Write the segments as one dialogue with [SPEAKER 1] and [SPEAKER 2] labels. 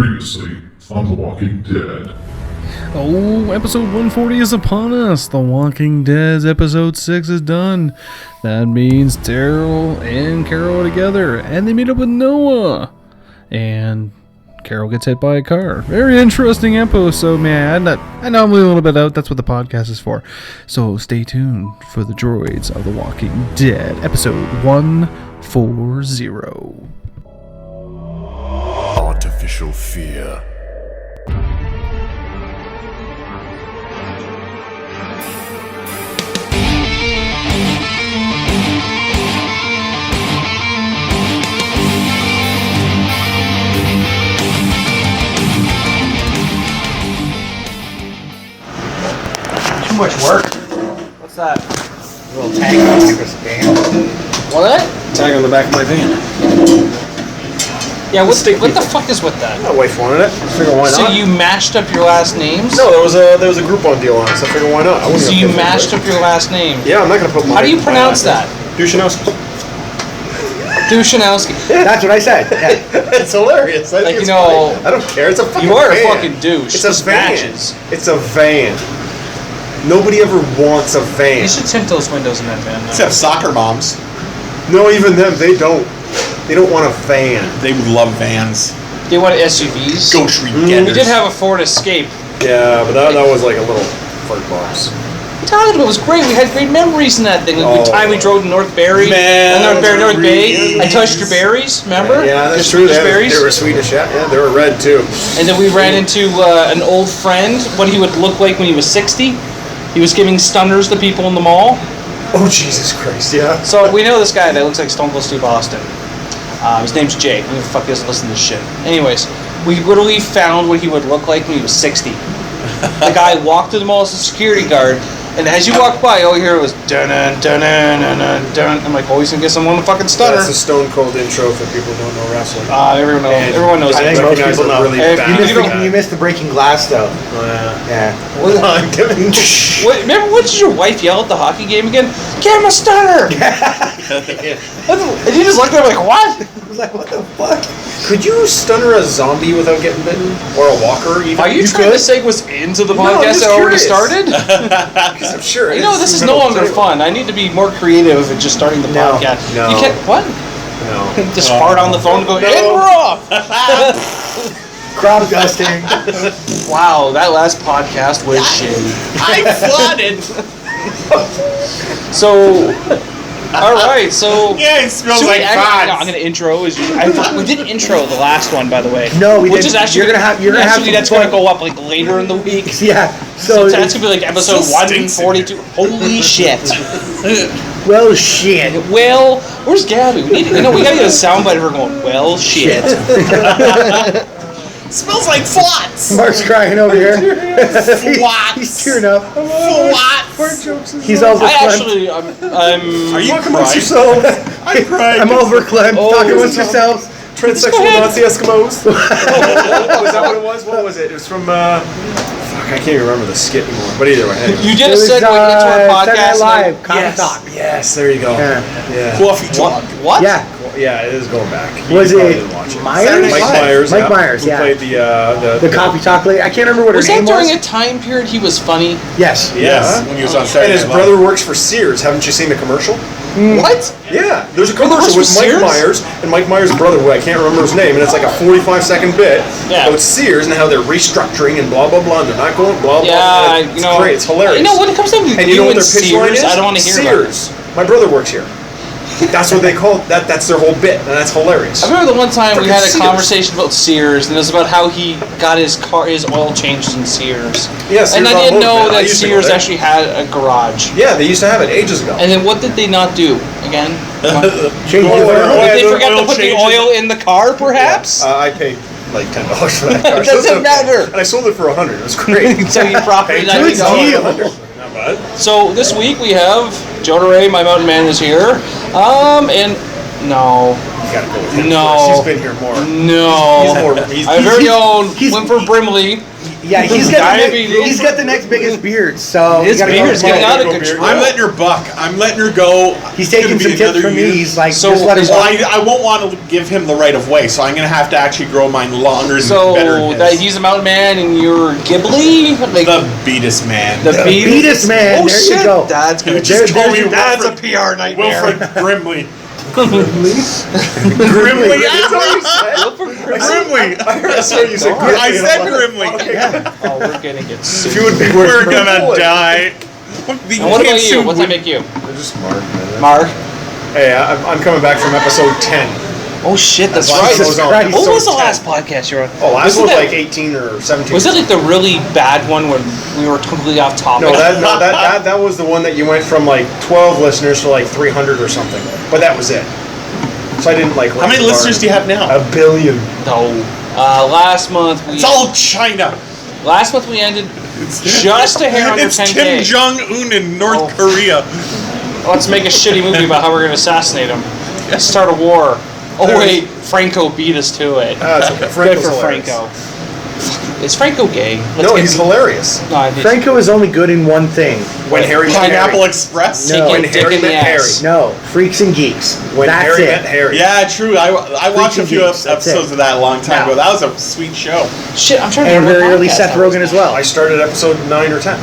[SPEAKER 1] Previously on The Walking Dead.
[SPEAKER 2] Oh, episode 140 is upon us. The Walking Dead's episode 6 is done. That means Daryl and Carol are together, and they meet up with Noah. And Carol gets hit by a car. Very interesting episode, man. I know I'm a little bit out. That's what the podcast is for. So stay tuned for the Droids of The Walking Dead, episode 140.
[SPEAKER 3] Artificial fear.
[SPEAKER 4] Too much work.
[SPEAKER 5] What's that?
[SPEAKER 4] A little tag on the back of this van.
[SPEAKER 5] What?
[SPEAKER 4] Tag on the back of my van.
[SPEAKER 5] Yeah, what the fuck is with that?
[SPEAKER 4] My wife wanted it. I figure why not?
[SPEAKER 5] So you mashed up your last names?
[SPEAKER 4] No, there was a Groupon deal on it, so I figure why not?
[SPEAKER 5] So you mashed up your last name?
[SPEAKER 4] Yeah, I'm not gonna put my.
[SPEAKER 5] How do you pronounce that?
[SPEAKER 4] Dushanowski.
[SPEAKER 5] Dushanowski.
[SPEAKER 6] That's what I said. Yeah.
[SPEAKER 4] It's hilarious.
[SPEAKER 5] Like, you know,
[SPEAKER 4] I don't care. It's a fucking
[SPEAKER 5] you are
[SPEAKER 4] van.
[SPEAKER 5] a fucking douche.
[SPEAKER 4] It's a van.
[SPEAKER 5] Matches.
[SPEAKER 4] It's a van. Nobody ever wants a van.
[SPEAKER 5] You should tint those windows in that van.
[SPEAKER 7] Except soccer moms.
[SPEAKER 4] No, even them, they don't. They don't want a van.
[SPEAKER 7] They would love vans.
[SPEAKER 5] They want SUVs.
[SPEAKER 7] Ghost Getters.
[SPEAKER 5] We did have a Ford Escape.
[SPEAKER 4] Yeah, but that was like a little fart box.
[SPEAKER 5] It was great. We had great memories in that thing. Like the time we drove to North Barry,
[SPEAKER 7] Man,
[SPEAKER 5] North Bay. I touched your berries, remember?
[SPEAKER 4] Yeah, that's
[SPEAKER 5] Your
[SPEAKER 4] true.
[SPEAKER 5] Swedish berries.
[SPEAKER 4] They were Swedish, yeah, they were red too.
[SPEAKER 5] And then we ran into an old friend, what he would look like when he was 60. He was giving stunners to people in the mall.
[SPEAKER 4] Oh, Jesus Christ, yeah.
[SPEAKER 5] So we know this guy that looks like Stone Cold Steve Austin. His name's Jay. Who the fuck doesn't listen to this shit? Anyways, we literally found what he would look like when he was 60. The guy walked through the mall as a security guard, and as you walked by, all you hear was dun dun dun dun dun dun. I'm like, oh, he's gonna get someone to fucking stunner.
[SPEAKER 4] That's a Stone Cold intro for people who don't know wrestling.
[SPEAKER 5] Everyone knows
[SPEAKER 4] I
[SPEAKER 5] it.
[SPEAKER 4] think most people know. Really
[SPEAKER 6] You missed the breaking glass, though. Yeah.
[SPEAKER 5] Remember, what did your wife yell at the hockey game again? Get him a stunner! And you just looked at him like, what?
[SPEAKER 6] I was like, what the fuck?
[SPEAKER 4] Could you stunner a zombie without getting bitten? Or a walker even?
[SPEAKER 5] Are you trying to segue us into the podcast that already started?
[SPEAKER 4] Because I'm sure.
[SPEAKER 5] You know, this is no longer fun. I need to be more creative at just starting the podcast.
[SPEAKER 4] No.
[SPEAKER 5] You can't, what?
[SPEAKER 4] No.
[SPEAKER 5] Just fart on the phone and go, and we're off!
[SPEAKER 6] Crop dusting.
[SPEAKER 5] Wow, that last podcast was shitty.
[SPEAKER 7] I flooded.
[SPEAKER 5] So, alright, so...
[SPEAKER 7] Yeah, it smells
[SPEAKER 5] so
[SPEAKER 7] like farts.
[SPEAKER 5] I'm going to intro. We didn't intro the last one, by the way.
[SPEAKER 6] No, we
[SPEAKER 5] Which
[SPEAKER 6] didn't.
[SPEAKER 5] is actually,
[SPEAKER 6] You're gonna have
[SPEAKER 5] that's going to go up like later in the week.
[SPEAKER 6] Yeah.
[SPEAKER 5] So that's going to be like episode
[SPEAKER 7] Still stinks
[SPEAKER 5] 142. Holy shit.
[SPEAKER 6] Well, shit.
[SPEAKER 5] Well, where's Gabby? We got to get a soundbite of her going, well, shit.
[SPEAKER 7] Smells like flots.
[SPEAKER 6] Mark's crying over here.
[SPEAKER 7] Flots.
[SPEAKER 6] He's tearing up.
[SPEAKER 7] Flots.
[SPEAKER 6] He's over
[SPEAKER 5] I'm
[SPEAKER 7] Are you
[SPEAKER 4] Talk amongst
[SPEAKER 7] crying?
[SPEAKER 4] yourselves.
[SPEAKER 7] I'm crying.
[SPEAKER 6] I'm overclamped.
[SPEAKER 5] Oh,
[SPEAKER 6] Talking amongst yourselves.
[SPEAKER 4] Transsexual Nazi Eskimos. Was that what it was? What was it? It was from, fuck, I can't even remember the skit anymore. But either way, anyway.
[SPEAKER 5] You did a segue into our podcast.
[SPEAKER 6] Saturday Night Live. Coffee
[SPEAKER 4] Yes.
[SPEAKER 6] Talk.
[SPEAKER 4] Yes, there you go.
[SPEAKER 6] Yeah.
[SPEAKER 7] Coffee talk.
[SPEAKER 5] What?
[SPEAKER 6] Yeah.
[SPEAKER 4] Yeah, it is going back.
[SPEAKER 6] Was
[SPEAKER 4] probably
[SPEAKER 6] it
[SPEAKER 4] didn't watch
[SPEAKER 6] Myers?
[SPEAKER 4] Mike Myers.
[SPEAKER 6] Mike
[SPEAKER 4] yeah.
[SPEAKER 6] Myers,
[SPEAKER 4] Who
[SPEAKER 6] yeah.
[SPEAKER 4] played
[SPEAKER 6] The coffee talk lady. I can't remember what
[SPEAKER 5] Was
[SPEAKER 6] her
[SPEAKER 5] that
[SPEAKER 6] name
[SPEAKER 5] during
[SPEAKER 6] was.
[SPEAKER 5] a time period he was funny?
[SPEAKER 6] Yes.
[SPEAKER 7] Yes, when he was on
[SPEAKER 4] And
[SPEAKER 7] Saturday
[SPEAKER 4] his
[SPEAKER 7] Night
[SPEAKER 4] brother
[SPEAKER 7] Live.
[SPEAKER 4] works for Sears. Haven't you seen the commercial?
[SPEAKER 5] What?
[SPEAKER 4] Yeah, there's a
[SPEAKER 5] Brother
[SPEAKER 4] commercial
[SPEAKER 5] works
[SPEAKER 4] with
[SPEAKER 5] for
[SPEAKER 4] Mike
[SPEAKER 5] Sears?
[SPEAKER 4] Myers and Mike Myers' brother, who I can't remember his name, and it's like a 45-second bit
[SPEAKER 5] Yeah.
[SPEAKER 4] about Sears and how they're restructuring and blah blah blah. And they're not going blah blah.
[SPEAKER 5] Yeah,
[SPEAKER 4] blah. It's great. It's hilarious.
[SPEAKER 5] You know, when it comes down to
[SPEAKER 4] and you know what their pitch line
[SPEAKER 5] Sears,
[SPEAKER 4] is?
[SPEAKER 5] I don't want to hear
[SPEAKER 4] Sears. My brother works here. That's what they call it. That's their whole bit, and that's hilarious.
[SPEAKER 5] I remember the one time we
[SPEAKER 4] Frickin'
[SPEAKER 5] had a
[SPEAKER 4] Sears.
[SPEAKER 5] conversation about Sears, and it was about how he got his oil changed in Sears.
[SPEAKER 4] Yeah, Sears
[SPEAKER 5] and I didn't
[SPEAKER 4] Automotive,
[SPEAKER 5] know
[SPEAKER 4] man. I
[SPEAKER 5] that
[SPEAKER 4] used to go
[SPEAKER 5] Sears
[SPEAKER 4] there.
[SPEAKER 5] actually had a garage.
[SPEAKER 4] Yeah, they used to have it ages ago.
[SPEAKER 5] And then what did they not do again?
[SPEAKER 6] Change the
[SPEAKER 4] Oh,
[SPEAKER 6] oil.
[SPEAKER 4] yeah.
[SPEAKER 5] Did they
[SPEAKER 4] the
[SPEAKER 5] forget to
[SPEAKER 4] oil
[SPEAKER 5] put the
[SPEAKER 4] changes.
[SPEAKER 5] oil in the car, perhaps?
[SPEAKER 4] I paid like $10 for that car.
[SPEAKER 5] It doesn't matter.
[SPEAKER 4] And I sold it for $100. It was great.
[SPEAKER 5] So you profited
[SPEAKER 4] Good
[SPEAKER 5] $90.
[SPEAKER 4] deal. Not bad.
[SPEAKER 5] So this week we have Joe DeRay, my mountain man, is here, and No.
[SPEAKER 4] You gotta go with him
[SPEAKER 5] No.
[SPEAKER 4] first. He's been here more.
[SPEAKER 5] No. Our very own
[SPEAKER 6] he's-
[SPEAKER 5] Whimper Brimley.
[SPEAKER 6] Yeah, he's
[SPEAKER 5] Diabetes.
[SPEAKER 6] got the next biggest beard, so
[SPEAKER 5] His
[SPEAKER 6] we gotta go
[SPEAKER 5] beard's
[SPEAKER 6] with
[SPEAKER 5] getting
[SPEAKER 6] Marc.
[SPEAKER 5] out of control.
[SPEAKER 7] I'm letting her buck. I'm letting her go.
[SPEAKER 6] He's
[SPEAKER 7] It's
[SPEAKER 6] taking
[SPEAKER 7] gonna be
[SPEAKER 6] some tips
[SPEAKER 7] another
[SPEAKER 6] from me.
[SPEAKER 7] year.
[SPEAKER 6] He's like,
[SPEAKER 5] So,
[SPEAKER 6] just let him
[SPEAKER 7] Well,
[SPEAKER 6] walk.
[SPEAKER 7] I won't want to give him the right of way, so I'm going to have to actually grow mine longer and better
[SPEAKER 5] So
[SPEAKER 7] than
[SPEAKER 5] that
[SPEAKER 7] his.
[SPEAKER 5] he's a mountain man and you're Ghibli? Like
[SPEAKER 7] The Beatus man.
[SPEAKER 5] the
[SPEAKER 6] Beatus man,
[SPEAKER 5] Oh
[SPEAKER 6] there
[SPEAKER 5] shit!
[SPEAKER 6] you go.
[SPEAKER 5] That's good.
[SPEAKER 7] Just
[SPEAKER 6] There-
[SPEAKER 7] call me
[SPEAKER 6] there's-
[SPEAKER 5] That's a
[SPEAKER 7] Wilfred,
[SPEAKER 5] PR nightmare.
[SPEAKER 7] Wilfred Grimley.
[SPEAKER 6] Grimly?
[SPEAKER 7] Grimly.
[SPEAKER 4] Grimly. I saw you say Grimly.
[SPEAKER 7] I said Grimly.
[SPEAKER 6] Yeah.
[SPEAKER 5] Oh, we're gonna get sued.
[SPEAKER 4] If you would be
[SPEAKER 7] We're gonna die.
[SPEAKER 5] And what about you? What's that make you?
[SPEAKER 4] They're just Mark, man.
[SPEAKER 5] Mark?
[SPEAKER 4] Hey, I'm coming back from episode 10.
[SPEAKER 5] Oh shit, that's
[SPEAKER 4] Last
[SPEAKER 5] right.
[SPEAKER 4] one was on
[SPEAKER 6] Christ.
[SPEAKER 5] What
[SPEAKER 4] episode
[SPEAKER 5] was the
[SPEAKER 4] 10.
[SPEAKER 5] last podcast you were on?
[SPEAKER 4] Oh, last
[SPEAKER 5] Wasn't
[SPEAKER 4] one was
[SPEAKER 5] that-
[SPEAKER 4] like 18 or 17.
[SPEAKER 5] Was it like the really bad one when we were completely off topic?
[SPEAKER 4] No, that was the one that you went from like 12 listeners to like 300 or something. But that was it. So I didn't like.
[SPEAKER 7] How many listeners do you have now?
[SPEAKER 4] A billion.
[SPEAKER 5] No. Last month we
[SPEAKER 7] It's all China.
[SPEAKER 5] ended just a hair under
[SPEAKER 7] It's
[SPEAKER 5] 10K.
[SPEAKER 7] Kim Jong-un in North Korea.
[SPEAKER 5] Let's make a shitty movie about how we're gonna assassinate him. Start a war. Oh wait, Franco beat us to it.
[SPEAKER 4] It's okay.
[SPEAKER 5] Good
[SPEAKER 4] Franco's
[SPEAKER 5] for
[SPEAKER 4] hilarious.
[SPEAKER 5] Franco. Is Franco gay?
[SPEAKER 4] No, he's hilarious.
[SPEAKER 5] No, I think
[SPEAKER 6] Franco is only good in one thing.
[SPEAKER 4] When Harry met
[SPEAKER 7] Pineapple
[SPEAKER 4] Harry.
[SPEAKER 7] Express.
[SPEAKER 6] No.
[SPEAKER 4] When
[SPEAKER 5] dick
[SPEAKER 4] Harry
[SPEAKER 5] in the
[SPEAKER 4] met Harry.
[SPEAKER 5] ass.
[SPEAKER 6] No, Freaks and Geeks.
[SPEAKER 4] When
[SPEAKER 6] That's
[SPEAKER 4] Harry
[SPEAKER 6] it.
[SPEAKER 4] met Harry.
[SPEAKER 7] Yeah, true. I watched a
[SPEAKER 6] and
[SPEAKER 7] few
[SPEAKER 6] Geeks, that's
[SPEAKER 7] episodes
[SPEAKER 6] it.
[SPEAKER 7] of that a long time
[SPEAKER 5] No.
[SPEAKER 7] ago. That was a sweet show.
[SPEAKER 5] Shit, I'm trying to
[SPEAKER 6] And
[SPEAKER 5] remember
[SPEAKER 6] very
[SPEAKER 5] what
[SPEAKER 6] early
[SPEAKER 5] podcast
[SPEAKER 6] Seth
[SPEAKER 5] that was.
[SPEAKER 6] Rogen as well.
[SPEAKER 4] I started episode 9 or 10.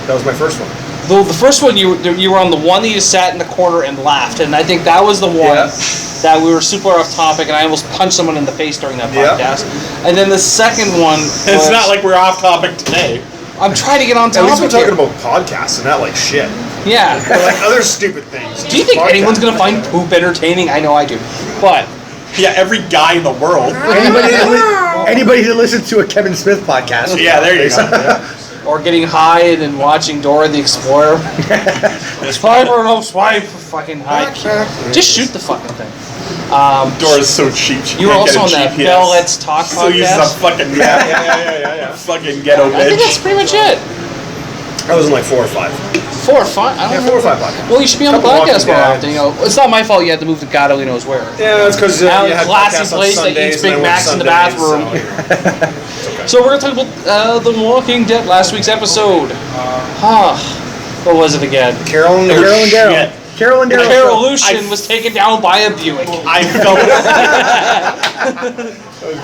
[SPEAKER 4] That was my first one.
[SPEAKER 5] Though the first one you were on the one that you sat in the corner and laughed, and I think that was the one
[SPEAKER 4] Yeah.
[SPEAKER 5] that we were super off topic, and I almost punched someone in the face during that
[SPEAKER 4] Yeah.
[SPEAKER 5] podcast. And then the second one,
[SPEAKER 7] It's
[SPEAKER 5] was-
[SPEAKER 7] not like we're off topic today.
[SPEAKER 5] I'm trying to get on
[SPEAKER 4] At
[SPEAKER 5] topic.
[SPEAKER 4] least we're talking
[SPEAKER 5] here.
[SPEAKER 4] about podcasts and not like shit.
[SPEAKER 5] Yeah.
[SPEAKER 4] Or like other stupid things.
[SPEAKER 5] Do you think anyone's gonna find poop entertaining? I know I do, but
[SPEAKER 7] Yeah, every guy in the world.
[SPEAKER 6] Anybody that listens to a Kevin Smith podcast.
[SPEAKER 7] Yeah, there you go.
[SPEAKER 5] or getting high and then watching Dora the Explorer. Swipe or no swipe, fucking high. Just shoot the fucking thing.
[SPEAKER 7] Dora's so cheap. She
[SPEAKER 5] You were
[SPEAKER 7] can't
[SPEAKER 5] also on
[SPEAKER 7] get a
[SPEAKER 5] that
[SPEAKER 7] GPS.
[SPEAKER 5] Bell Let's Talk
[SPEAKER 7] Still uses a
[SPEAKER 5] podcast.
[SPEAKER 7] fucking fucking ghetto
[SPEAKER 5] I think that's
[SPEAKER 7] bitch.
[SPEAKER 5] pretty much it.
[SPEAKER 4] I was in like 4 or 5.
[SPEAKER 5] 4 or 5. I don't
[SPEAKER 4] Yeah,
[SPEAKER 5] know.
[SPEAKER 4] 4 or 5 podcasts.
[SPEAKER 5] Well, you should be on the
[SPEAKER 4] Couple
[SPEAKER 5] podcast more
[SPEAKER 4] Walking
[SPEAKER 5] often. You know, it's not my fault you had to move to God only knows where.
[SPEAKER 4] Yeah, it's because
[SPEAKER 5] Now,
[SPEAKER 4] you had
[SPEAKER 5] classy
[SPEAKER 4] podcasts on
[SPEAKER 5] place that
[SPEAKER 4] Sundays
[SPEAKER 5] eats
[SPEAKER 4] and I
[SPEAKER 5] Big
[SPEAKER 4] work
[SPEAKER 5] Macs in the
[SPEAKER 4] Sundays,
[SPEAKER 5] bathroom.
[SPEAKER 4] So,
[SPEAKER 5] So we're gonna talk about The Walking Dead, last week's episode. What was it again?
[SPEAKER 4] Carol and
[SPEAKER 6] Carol and Daryl.
[SPEAKER 7] Shit.
[SPEAKER 6] Carol and Daryl.
[SPEAKER 5] Carol Lucian was taken down by a Buick.
[SPEAKER 7] I felt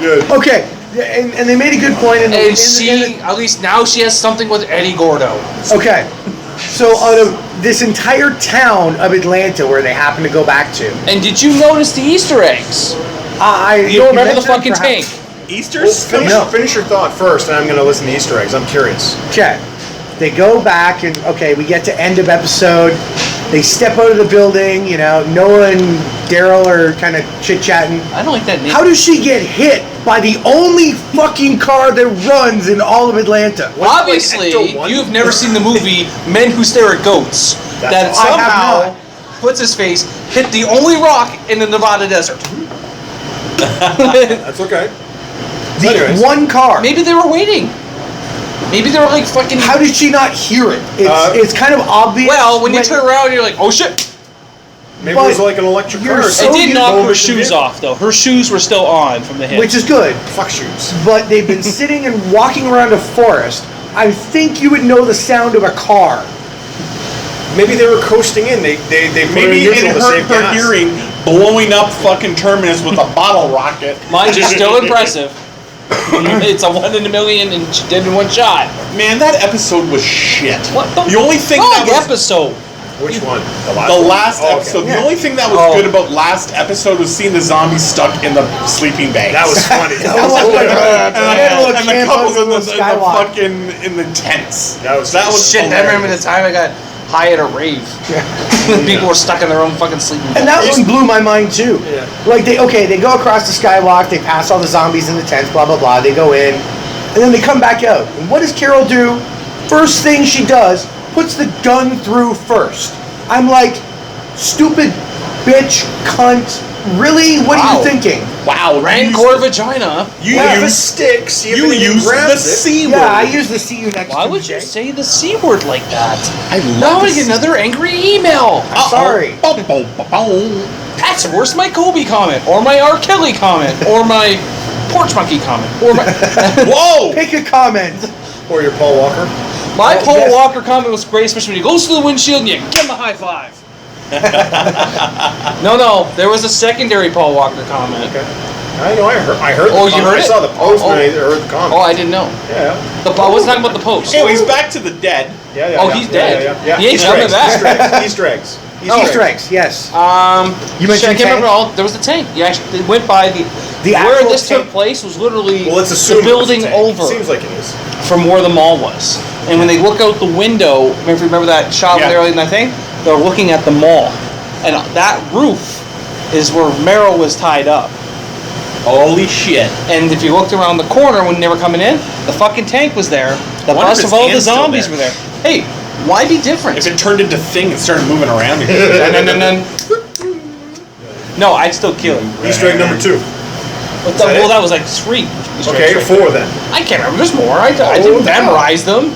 [SPEAKER 4] Good.
[SPEAKER 6] Okay, and they made a good point in the,
[SPEAKER 5] And she, at least now she has something with Eddie Gordo.
[SPEAKER 6] Okay, so out of this entire town of Atlanta where they happen to go back to,
[SPEAKER 5] And did you notice the Easter eggs?
[SPEAKER 6] you
[SPEAKER 5] don't remember the
[SPEAKER 6] mentioned
[SPEAKER 5] fucking
[SPEAKER 6] perhaps-
[SPEAKER 5] tank?
[SPEAKER 7] Easter's.
[SPEAKER 4] Finish your thought first, and I'm going to listen to Easter eggs. I'm curious.
[SPEAKER 6] Okay, they go back and okay, we get to end of episode. They step out of the building. You know, Noah and Daryl are kind of chit chatting.
[SPEAKER 5] I don't like that name.
[SPEAKER 6] How does she get hit by the only fucking car that runs in all of Atlanta?
[SPEAKER 5] Obviously,
[SPEAKER 4] Ecto one?
[SPEAKER 5] you've never seen the movie Men Who Stare at Goats. That
[SPEAKER 6] I have
[SPEAKER 5] somehow puts his face hit the only rock in the Nevada desert.
[SPEAKER 4] That's okay.
[SPEAKER 6] The
[SPEAKER 4] Anyways.
[SPEAKER 6] one car.
[SPEAKER 5] Maybe they were waiting. Maybe they were like fucking.
[SPEAKER 6] How did she not hear it? It's kind of obvious.
[SPEAKER 5] Well, when you turn around, you're like, oh shit.
[SPEAKER 4] Maybe
[SPEAKER 6] But
[SPEAKER 4] it was like an electric
[SPEAKER 6] you're
[SPEAKER 4] car. or
[SPEAKER 6] so
[SPEAKER 5] It
[SPEAKER 4] something.
[SPEAKER 5] did knock her
[SPEAKER 4] Motion
[SPEAKER 5] shoes
[SPEAKER 4] did.
[SPEAKER 5] off, though. Her shoes were still on from the hit.
[SPEAKER 6] which is good.
[SPEAKER 4] Fuck shoes.
[SPEAKER 6] But they've been sitting and walking around a forest. I think you would know the sound of a car.
[SPEAKER 4] Maybe they were coasting in. They put
[SPEAKER 7] Maybe
[SPEAKER 4] it
[SPEAKER 7] it
[SPEAKER 4] in neutral to
[SPEAKER 7] hurt
[SPEAKER 4] save
[SPEAKER 7] her
[SPEAKER 4] gas.
[SPEAKER 7] hearing blowing up fucking Terminus with a bottle rocket.
[SPEAKER 5] Mind you, still impressive. It's a 1 in a million and she did in one shot.
[SPEAKER 7] Man, that episode was shit.
[SPEAKER 5] What
[SPEAKER 7] The only thing that was
[SPEAKER 5] episode?
[SPEAKER 4] Which one?
[SPEAKER 7] the
[SPEAKER 4] one?
[SPEAKER 7] last
[SPEAKER 4] Oh, okay.
[SPEAKER 7] episode. The only thing that was
[SPEAKER 5] Oh.
[SPEAKER 7] good about last episode was seeing the zombies stuck in the sleeping bags.
[SPEAKER 4] That was funny.
[SPEAKER 6] That was like
[SPEAKER 7] and
[SPEAKER 6] a
[SPEAKER 7] the
[SPEAKER 6] camp
[SPEAKER 7] couples
[SPEAKER 6] out
[SPEAKER 7] in the
[SPEAKER 6] on the skywalk.
[SPEAKER 7] fucking in the tents.
[SPEAKER 4] That was
[SPEAKER 5] Shit, I remember the
[SPEAKER 7] hilarious.
[SPEAKER 5] time I got high at a rave. People were stuck in their own fucking sleeping
[SPEAKER 6] And
[SPEAKER 5] bags.
[SPEAKER 6] that one blew my mind too.
[SPEAKER 4] Yeah.
[SPEAKER 6] Like they go across the skywalk, they pass all the zombies in the tents, blah blah blah. They go in, and then they come back out. And what does Carol do? First thing she does, puts the gun through first. I'm like, stupid bitch, cunt. Really? What are
[SPEAKER 5] Wow.
[SPEAKER 6] you thinking?
[SPEAKER 7] Wow,
[SPEAKER 5] Rancor vagina.
[SPEAKER 7] You
[SPEAKER 4] Yeah, the
[SPEAKER 7] used
[SPEAKER 4] stick. See if
[SPEAKER 7] you
[SPEAKER 4] anything
[SPEAKER 7] used the
[SPEAKER 4] grabs it.
[SPEAKER 7] C word.
[SPEAKER 6] Yeah, I use the see you next
[SPEAKER 5] Why
[SPEAKER 6] Tuesday.
[SPEAKER 5] would you say the C word like that?
[SPEAKER 7] I
[SPEAKER 5] Now
[SPEAKER 7] love
[SPEAKER 5] I get another angry email.
[SPEAKER 6] Sorry.
[SPEAKER 7] Boom, boom, boom, boom.
[SPEAKER 5] That's worse than my Kobe comment, or my R. Kelly comment, or my porch monkey comment, or my
[SPEAKER 7] Whoa!
[SPEAKER 6] Pick a comment.
[SPEAKER 4] Or your Paul Walker.
[SPEAKER 5] my
[SPEAKER 6] Oh,
[SPEAKER 5] Paul
[SPEAKER 6] yes.
[SPEAKER 5] Walker comment was great, especially when he goes to the windshield and you give him a high five. No, there was a secondary Paul Walker comment.
[SPEAKER 4] Okay. I know. I heard.
[SPEAKER 5] Oh,
[SPEAKER 4] the
[SPEAKER 5] you
[SPEAKER 4] comment.
[SPEAKER 5] heard
[SPEAKER 4] I
[SPEAKER 5] it?
[SPEAKER 4] saw the post
[SPEAKER 5] Oh,
[SPEAKER 4] when I heard the comment.
[SPEAKER 5] Oh, I didn't know.
[SPEAKER 4] Yeah.
[SPEAKER 5] I wasn't talking about the post.
[SPEAKER 7] Anyways, back to the dead.
[SPEAKER 4] Yeah.
[SPEAKER 5] Oh, he's dead.
[SPEAKER 4] Yeah.
[SPEAKER 5] He ain't
[SPEAKER 4] Easter
[SPEAKER 5] coming
[SPEAKER 4] eggs.
[SPEAKER 5] back.
[SPEAKER 4] Easter eggs.
[SPEAKER 6] Easter eggs, yes.
[SPEAKER 5] You
[SPEAKER 6] mentioned
[SPEAKER 5] I can't remember
[SPEAKER 6] tank?
[SPEAKER 5] all. There was the tank. You actually went by the where
[SPEAKER 6] actual
[SPEAKER 5] this took
[SPEAKER 6] tank.
[SPEAKER 5] place was literally
[SPEAKER 4] Well, let's assume
[SPEAKER 5] the building
[SPEAKER 4] it was a tank.
[SPEAKER 5] over
[SPEAKER 4] Seems like it is.
[SPEAKER 5] from where the mall was. And when they look out the window, remember that shot
[SPEAKER 7] Yeah.
[SPEAKER 5] there in that thing? They're looking at the mall, and that roof is where Meryl was tied up.
[SPEAKER 7] Holy shit.
[SPEAKER 5] And if you looked around the corner when they were coming in, the fucking tank was there. The
[SPEAKER 7] wonder
[SPEAKER 5] bus
[SPEAKER 7] if
[SPEAKER 5] of
[SPEAKER 7] his
[SPEAKER 5] all the
[SPEAKER 7] hand's still
[SPEAKER 5] zombies
[SPEAKER 7] there.
[SPEAKER 5] were there. Hey, why be different?
[SPEAKER 7] If it turned into thing and started moving around
[SPEAKER 5] Dun. No, I'd still kill him.
[SPEAKER 4] Easter egg number 2.
[SPEAKER 5] That was like 3.
[SPEAKER 4] Okay, 4 then.
[SPEAKER 5] I can't remember. There's more. I didn't
[SPEAKER 4] no.
[SPEAKER 5] memorize them.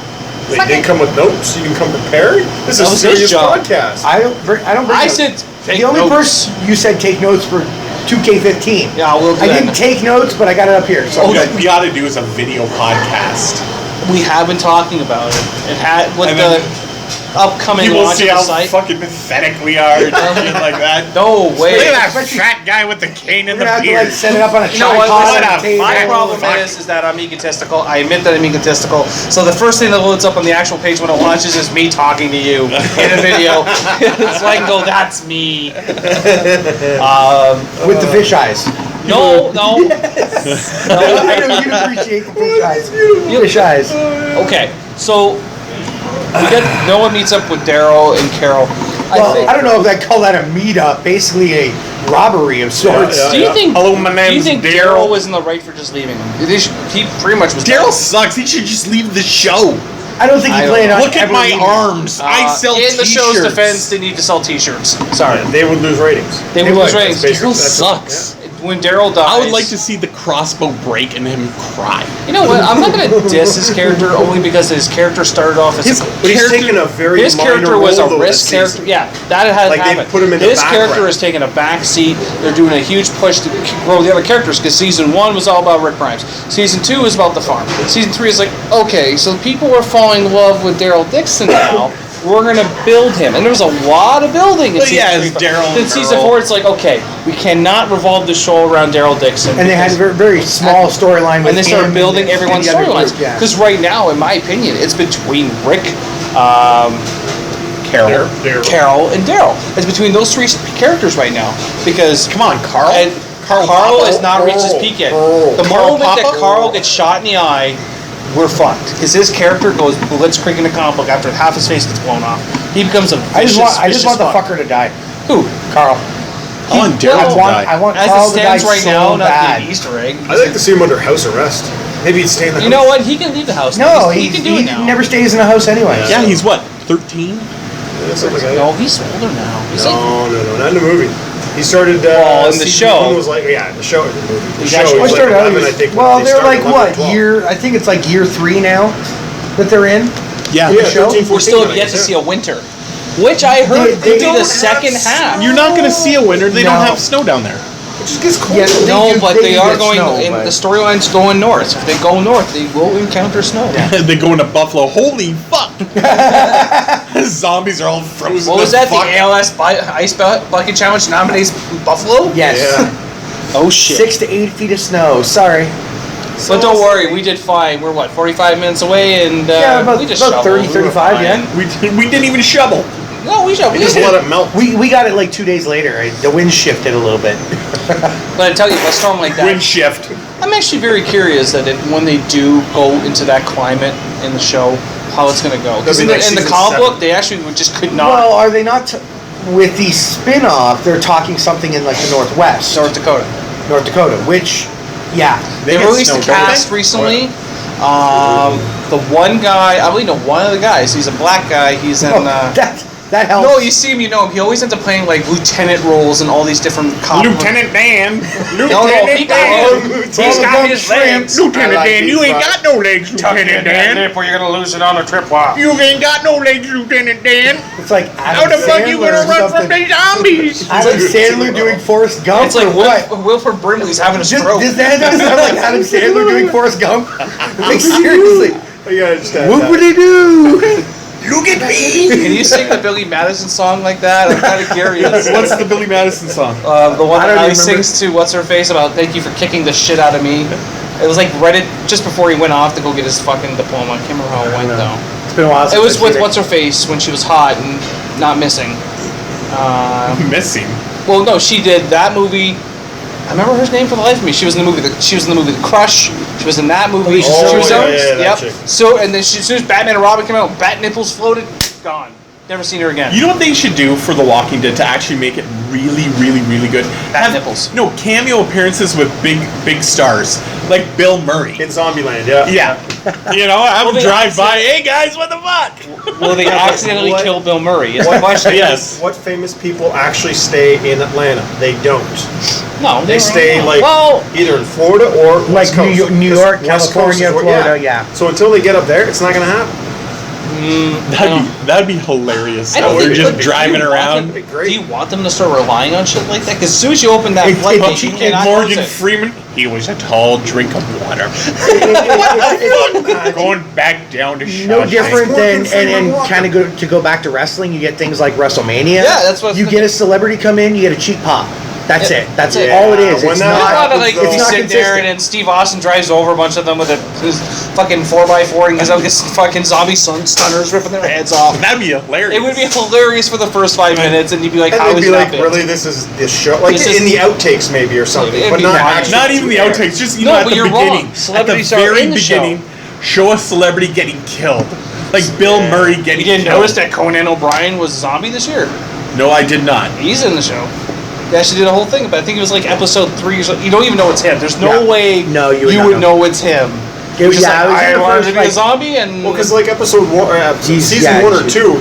[SPEAKER 4] They didn't come with notes. You can come prepared. This
[SPEAKER 5] That
[SPEAKER 4] is a
[SPEAKER 5] was his
[SPEAKER 4] serious
[SPEAKER 5] job.
[SPEAKER 4] podcast.
[SPEAKER 6] I don't bring
[SPEAKER 5] I
[SPEAKER 6] notes.
[SPEAKER 5] said take
[SPEAKER 6] the only
[SPEAKER 5] notes.
[SPEAKER 6] person you said take notes for 2K15.
[SPEAKER 5] Yeah, we'll do
[SPEAKER 6] I
[SPEAKER 5] that.
[SPEAKER 6] didn't take notes, but I got it up here. So
[SPEAKER 7] What we gotta do is a video podcast.
[SPEAKER 5] We have been talking about it. It had with
[SPEAKER 7] And
[SPEAKER 5] the
[SPEAKER 7] then
[SPEAKER 5] upcoming
[SPEAKER 7] People
[SPEAKER 5] launch
[SPEAKER 7] see
[SPEAKER 5] of
[SPEAKER 7] how
[SPEAKER 5] the site.
[SPEAKER 7] fucking pathetic we are and shit like that.
[SPEAKER 5] No way.
[SPEAKER 7] Look at that fat guy with the cane and
[SPEAKER 6] we're
[SPEAKER 7] the
[SPEAKER 6] gonna have to
[SPEAKER 7] beard.
[SPEAKER 6] like set it up on a
[SPEAKER 5] You know what?
[SPEAKER 6] tripod
[SPEAKER 5] Listen,
[SPEAKER 6] on a table.
[SPEAKER 5] my problem is that I'm egotistical. I admit that I'm egotistical. So the first thing that loads up on the actual page when it launches is me talking to you in a video. So I can go, that's me.
[SPEAKER 6] with the fish eyes.
[SPEAKER 5] No.
[SPEAKER 6] I know you'd appreciate the fish eyes. Fish eyes.
[SPEAKER 5] Okay, so we get Noah meets up with Daryl and Carol.
[SPEAKER 6] Well,
[SPEAKER 5] think.
[SPEAKER 6] I don't know if I'd call that a meetup. Basically, a robbery of sorts.
[SPEAKER 4] Yeah.
[SPEAKER 5] Do you think?
[SPEAKER 7] Hello, my
[SPEAKER 5] Do you
[SPEAKER 7] name's
[SPEAKER 5] think
[SPEAKER 7] Daryl.
[SPEAKER 5] Daryl was in the right for just leaving him? He pretty much was.
[SPEAKER 7] Daryl
[SPEAKER 5] done.
[SPEAKER 7] sucks. He should just leave the show.
[SPEAKER 6] I don't think he
[SPEAKER 5] I don't
[SPEAKER 6] planned
[SPEAKER 5] know.
[SPEAKER 6] on
[SPEAKER 7] Look at
[SPEAKER 6] ever
[SPEAKER 7] my
[SPEAKER 6] leaving.
[SPEAKER 7] arms. I sell
[SPEAKER 5] In the show's
[SPEAKER 7] t-shirts.
[SPEAKER 5] defense, they need to sell T-shirts. Sorry,
[SPEAKER 4] They would lose ratings.
[SPEAKER 5] they would lose ratings.
[SPEAKER 4] That's
[SPEAKER 5] Daryl
[SPEAKER 4] basic-
[SPEAKER 5] sucks. When Daryl dies,
[SPEAKER 7] I would like to see the crossbow break and him cry.
[SPEAKER 5] You know what? I'm not going to diss his character only because his character started off as
[SPEAKER 4] But he's taken a very
[SPEAKER 5] his
[SPEAKER 4] minor
[SPEAKER 5] character was
[SPEAKER 4] role,
[SPEAKER 5] a
[SPEAKER 4] though,
[SPEAKER 5] risk
[SPEAKER 4] this
[SPEAKER 5] character.
[SPEAKER 4] season.
[SPEAKER 5] Yeah, that has
[SPEAKER 4] Like, they
[SPEAKER 5] happened.
[SPEAKER 4] put him in the
[SPEAKER 5] His character
[SPEAKER 4] background.
[SPEAKER 5] is taking a back seat. They're doing a huge push to grow the other characters because season 1 was all about Rick Grimes. Season 2 is about the farm. Season 3 is like, okay, so people are falling in love with Daryl Dixon now. We're gonna build him, and there was a lot of building. In
[SPEAKER 7] But
[SPEAKER 5] season
[SPEAKER 7] yeah,
[SPEAKER 5] 3.
[SPEAKER 7] it's Daryl
[SPEAKER 5] Then
[SPEAKER 7] and
[SPEAKER 5] season
[SPEAKER 7] Earl.
[SPEAKER 5] 4, it's like, okay, we cannot revolve the show around Daryl Dixon.
[SPEAKER 6] And they had a very, very small storyline with
[SPEAKER 5] and they
[SPEAKER 6] him
[SPEAKER 5] started building
[SPEAKER 6] and
[SPEAKER 5] everyone's
[SPEAKER 6] the other
[SPEAKER 5] storylines.
[SPEAKER 6] group, yeah.
[SPEAKER 5] Because right now, in my opinion, it's between Rick, Carol, and Daryl. It's between those 3 characters right now. Because
[SPEAKER 7] Come on, Carl.
[SPEAKER 5] and Carl has not reached his peak yet. The
[SPEAKER 7] Carl
[SPEAKER 5] moment that
[SPEAKER 7] Papa?
[SPEAKER 5] Carl gets shot in the eye, we're fucked. Because his character goes blitzkrieg in the comic book after half his face gets blown off. He becomes a vicious,
[SPEAKER 6] I just want the
[SPEAKER 5] fuck.
[SPEAKER 6] fucker to die.
[SPEAKER 5] Who?
[SPEAKER 6] Carl.
[SPEAKER 7] I want Daryl
[SPEAKER 6] I
[SPEAKER 7] to
[SPEAKER 6] want,
[SPEAKER 7] die.
[SPEAKER 6] I want
[SPEAKER 5] As
[SPEAKER 6] Carl
[SPEAKER 5] it stands
[SPEAKER 6] to die
[SPEAKER 5] right
[SPEAKER 6] so
[SPEAKER 5] now, not
[SPEAKER 6] bad.
[SPEAKER 5] the Easter egg.
[SPEAKER 4] I'd like to see him under house arrest. Maybe he'd stay in the house.
[SPEAKER 5] You know what? He can leave the house.
[SPEAKER 6] No,
[SPEAKER 5] he can do it now.
[SPEAKER 6] never stays in a house anyway.
[SPEAKER 7] Yeah, he's what, 13?
[SPEAKER 4] Yeah, something like that.
[SPEAKER 5] No, he's older now. He's like,
[SPEAKER 4] No, not in the movie. He started.
[SPEAKER 5] Well, in the
[SPEAKER 4] season
[SPEAKER 5] show.
[SPEAKER 4] 1 was like, yeah, the show. The movie. The
[SPEAKER 5] He's
[SPEAKER 4] show
[SPEAKER 5] actually-
[SPEAKER 4] was
[SPEAKER 6] Well,
[SPEAKER 4] like
[SPEAKER 6] started out,
[SPEAKER 4] 11, I think.
[SPEAKER 6] well,
[SPEAKER 4] They
[SPEAKER 6] they're
[SPEAKER 4] started
[SPEAKER 6] like
[SPEAKER 4] 11,
[SPEAKER 6] what
[SPEAKER 4] 12.
[SPEAKER 6] year? I think it's like year 3 now that they're in.
[SPEAKER 7] Yeah.
[SPEAKER 4] Yeah,
[SPEAKER 6] show?
[SPEAKER 4] 13, 14,
[SPEAKER 5] we still have yet to
[SPEAKER 4] yeah.
[SPEAKER 5] see a winter, which I heard
[SPEAKER 6] They
[SPEAKER 5] could be
[SPEAKER 6] don't
[SPEAKER 5] the
[SPEAKER 6] have
[SPEAKER 5] second half.
[SPEAKER 7] You're not going to see a winter. They don't
[SPEAKER 6] No.
[SPEAKER 7] have snow down there.
[SPEAKER 4] It just gets cold.
[SPEAKER 6] Yeah,
[SPEAKER 5] No,
[SPEAKER 6] do-
[SPEAKER 5] but
[SPEAKER 6] they
[SPEAKER 5] they
[SPEAKER 6] do
[SPEAKER 5] are
[SPEAKER 6] get
[SPEAKER 5] going.
[SPEAKER 6] snow,
[SPEAKER 5] in
[SPEAKER 6] but-
[SPEAKER 5] the storyline's going north. If they go north, they will encounter snow.
[SPEAKER 7] They go into Buffalo. Holy fuck! Zombies are all frozen.
[SPEAKER 5] What was
[SPEAKER 7] to
[SPEAKER 5] that?
[SPEAKER 7] fuck.
[SPEAKER 5] The ALS Ice Bucket Challenge nominates Buffalo?
[SPEAKER 6] Yes.
[SPEAKER 4] Yeah.
[SPEAKER 5] Oh shit.
[SPEAKER 6] 6 to 8 feet of snow. Sorry.
[SPEAKER 5] But don't worry, we did fine. We're what, 45 minutes away, and
[SPEAKER 6] Yeah, about,
[SPEAKER 5] we just
[SPEAKER 6] about 30,
[SPEAKER 5] shoveled. We were
[SPEAKER 6] 35,
[SPEAKER 5] fine.
[SPEAKER 6] yeah.
[SPEAKER 7] We didn't even shovel.
[SPEAKER 5] No, we shoveled.
[SPEAKER 4] They just let it melt.
[SPEAKER 6] We got it like 2 days later. The wind shifted a little bit.
[SPEAKER 5] But I tell you, a storm like that,
[SPEAKER 7] Wind shift.
[SPEAKER 5] I'm actually very curious that when they do go into that climate in the show, how it's going to go. Because in,
[SPEAKER 4] That'd be like
[SPEAKER 5] in the
[SPEAKER 4] season
[SPEAKER 5] comic
[SPEAKER 4] 7.
[SPEAKER 5] book, they actually just could not.
[SPEAKER 6] Well, are they not? With the spin-off, they're talking something in like the Northwest.
[SPEAKER 5] North Dakota.
[SPEAKER 6] North Dakota, which, yeah.
[SPEAKER 5] They
[SPEAKER 7] get
[SPEAKER 5] released
[SPEAKER 7] snow,
[SPEAKER 5] a
[SPEAKER 7] don't
[SPEAKER 5] cast
[SPEAKER 7] they?
[SPEAKER 5] recently. The one guy, I only know one of the guys. He's a black guy. He's in.
[SPEAKER 6] Oh, That helps.
[SPEAKER 5] No, you see him, you know him. He always ends up playing like lieutenant roles in all these different cop.
[SPEAKER 7] Lieutenant Dan.
[SPEAKER 5] No, he got he's got his legs.
[SPEAKER 7] Lieutenant
[SPEAKER 6] I like
[SPEAKER 7] Dan,
[SPEAKER 6] deep
[SPEAKER 7] you ain't
[SPEAKER 6] fried.
[SPEAKER 7] got no legs, Lieutenant Dan.
[SPEAKER 5] Or you're gonna lose it on a tripwire.
[SPEAKER 7] You ain't got no legs, Lieutenant Dan.
[SPEAKER 6] It's like
[SPEAKER 7] How
[SPEAKER 6] Adam
[SPEAKER 7] the fuck you
[SPEAKER 6] Sandler
[SPEAKER 7] gonna
[SPEAKER 6] or
[SPEAKER 7] run from
[SPEAKER 6] something.
[SPEAKER 7] the zombies?
[SPEAKER 6] Adam Sandler doing Forrest Gump.
[SPEAKER 5] It's like
[SPEAKER 6] or what?
[SPEAKER 5] Wilford Brimley's having a
[SPEAKER 6] Does
[SPEAKER 5] stroke.
[SPEAKER 6] that not sound like Adam Sandler doing Forrest Gump? Like seriously,
[SPEAKER 4] You gotta just have
[SPEAKER 6] what
[SPEAKER 4] that.
[SPEAKER 6] would he do?
[SPEAKER 7] Look at me.
[SPEAKER 5] Can you sing the Billy Madison song like that? I'm kind of curious.
[SPEAKER 7] What's the Billy Madison song?
[SPEAKER 5] The one
[SPEAKER 6] I
[SPEAKER 5] that
[SPEAKER 6] don't
[SPEAKER 5] he
[SPEAKER 6] remember.
[SPEAKER 5] sings to what's her face about thank you for kicking the shit out of me. It was like right just before he went off to go get his fucking diploma. I can't remember how it went though.
[SPEAKER 6] It's been a while since
[SPEAKER 5] It was
[SPEAKER 6] I've
[SPEAKER 5] with
[SPEAKER 6] seen
[SPEAKER 5] what's her face when she was hot and not missing.
[SPEAKER 7] Missing.
[SPEAKER 5] Well, no, she did that movie. I remember her name for the life of me. She was in the movie. She was in the movie The Crush. She was in that movie.
[SPEAKER 6] Alicia
[SPEAKER 5] She was
[SPEAKER 6] Jones?
[SPEAKER 5] in-
[SPEAKER 4] Yeah, that
[SPEAKER 5] yep.
[SPEAKER 4] chick.
[SPEAKER 5] So and then as soon as Batman and Robin came out, bat nipples floated, gone. Never seen her again.
[SPEAKER 7] You know what they should do for The Walking Dead to actually make it really, really, really good?
[SPEAKER 5] Bat nipples.
[SPEAKER 7] No, cameo appearances with big stars. Like Bill Murray.
[SPEAKER 4] In Zombieland, yeah.
[SPEAKER 7] Yeah. You know, have
[SPEAKER 5] Well,
[SPEAKER 7] him
[SPEAKER 5] they
[SPEAKER 7] drive by, hey guys, what the fuck?
[SPEAKER 5] Will they accidentally
[SPEAKER 4] What-
[SPEAKER 5] kill Bill Murray? Is the question.
[SPEAKER 7] Yes.
[SPEAKER 4] What famous people actually stay in Atlanta? They don't.
[SPEAKER 5] No,
[SPEAKER 4] They stay like
[SPEAKER 5] well.
[SPEAKER 4] either in Florida or
[SPEAKER 6] Like
[SPEAKER 4] West Coast.
[SPEAKER 6] New York,
[SPEAKER 4] Because West Coast
[SPEAKER 6] California,
[SPEAKER 4] is where-
[SPEAKER 6] Florida, yeah.
[SPEAKER 4] So until they get up there, it's not gonna happen.
[SPEAKER 7] That'd be hilarious.
[SPEAKER 5] I don't
[SPEAKER 7] We're
[SPEAKER 5] think-
[SPEAKER 7] just
[SPEAKER 5] but
[SPEAKER 7] driving
[SPEAKER 5] do you want
[SPEAKER 7] around.
[SPEAKER 5] them-
[SPEAKER 4] It'd be great.
[SPEAKER 5] Do you want them to start relying on shit like that? Because as soon as you open that
[SPEAKER 6] It's-
[SPEAKER 5] floodgate, you
[SPEAKER 7] And
[SPEAKER 5] cannot
[SPEAKER 7] Morgan
[SPEAKER 5] close it.
[SPEAKER 7] Freeman, he was a tall drink of water. Going back down to Shawshank.
[SPEAKER 6] No different than
[SPEAKER 4] Morgan Freeman
[SPEAKER 6] and
[SPEAKER 4] walking.
[SPEAKER 6] kind of to go back to wrestling. You get things like WrestleMania.
[SPEAKER 5] Yeah, that's what-
[SPEAKER 6] you get a celebrity come in. You get a cheap pop. That's
[SPEAKER 5] Yeah,
[SPEAKER 6] it. That's
[SPEAKER 5] yeah.
[SPEAKER 6] all it is.
[SPEAKER 4] When
[SPEAKER 6] It's
[SPEAKER 4] that
[SPEAKER 5] You don't
[SPEAKER 6] not.
[SPEAKER 5] want to
[SPEAKER 4] happens,
[SPEAKER 5] like
[SPEAKER 4] though.
[SPEAKER 6] It's not
[SPEAKER 5] sit there
[SPEAKER 6] consistent.
[SPEAKER 5] and then Steve Austin drives over a bunch of them with his fucking 4x4 and gives out his fucking zombie stunners ripping their heads off.
[SPEAKER 7] That'd be hilarious.
[SPEAKER 5] It would be hilarious for the first 5 minutes, and you'd be like,
[SPEAKER 4] And
[SPEAKER 5] "How
[SPEAKER 4] they'd
[SPEAKER 5] is
[SPEAKER 4] be
[SPEAKER 5] that
[SPEAKER 4] like,
[SPEAKER 5] bit?"
[SPEAKER 4] really, this is this show? Like
[SPEAKER 5] This is-
[SPEAKER 4] in the outtakes maybe or something,
[SPEAKER 5] It'd
[SPEAKER 4] but
[SPEAKER 5] be
[SPEAKER 4] not
[SPEAKER 5] fine.
[SPEAKER 4] actually.
[SPEAKER 7] Not even the outtakes, just
[SPEAKER 5] No,
[SPEAKER 7] at
[SPEAKER 5] but
[SPEAKER 7] the
[SPEAKER 5] you're wrong.
[SPEAKER 7] beginning. At the
[SPEAKER 5] Celebrities are
[SPEAKER 7] very
[SPEAKER 5] in the show.
[SPEAKER 7] beginning, show a celebrity getting killed. Like Bill Murray
[SPEAKER 5] You
[SPEAKER 7] getting
[SPEAKER 5] didn't
[SPEAKER 7] killed.
[SPEAKER 5] notice that Conan O'Brien was a zombie this year?
[SPEAKER 7] No, I did not.
[SPEAKER 5] He's in the show. They actually did a whole thing, but I think it was like episode 3 or so. You don't even know it's him. There's no
[SPEAKER 6] Yeah.
[SPEAKER 5] way
[SPEAKER 6] No, you would not
[SPEAKER 5] would
[SPEAKER 6] know.
[SPEAKER 5] know it's him.
[SPEAKER 6] It was-
[SPEAKER 5] Just
[SPEAKER 6] yeah,
[SPEAKER 5] like,
[SPEAKER 6] it was in
[SPEAKER 5] I
[SPEAKER 6] the
[SPEAKER 5] wanted
[SPEAKER 6] first,
[SPEAKER 5] to be a
[SPEAKER 6] like-
[SPEAKER 5] zombie, and
[SPEAKER 4] Well, because like episode one, season
[SPEAKER 6] yeah,
[SPEAKER 4] 1 or
[SPEAKER 6] he's-
[SPEAKER 4] 2,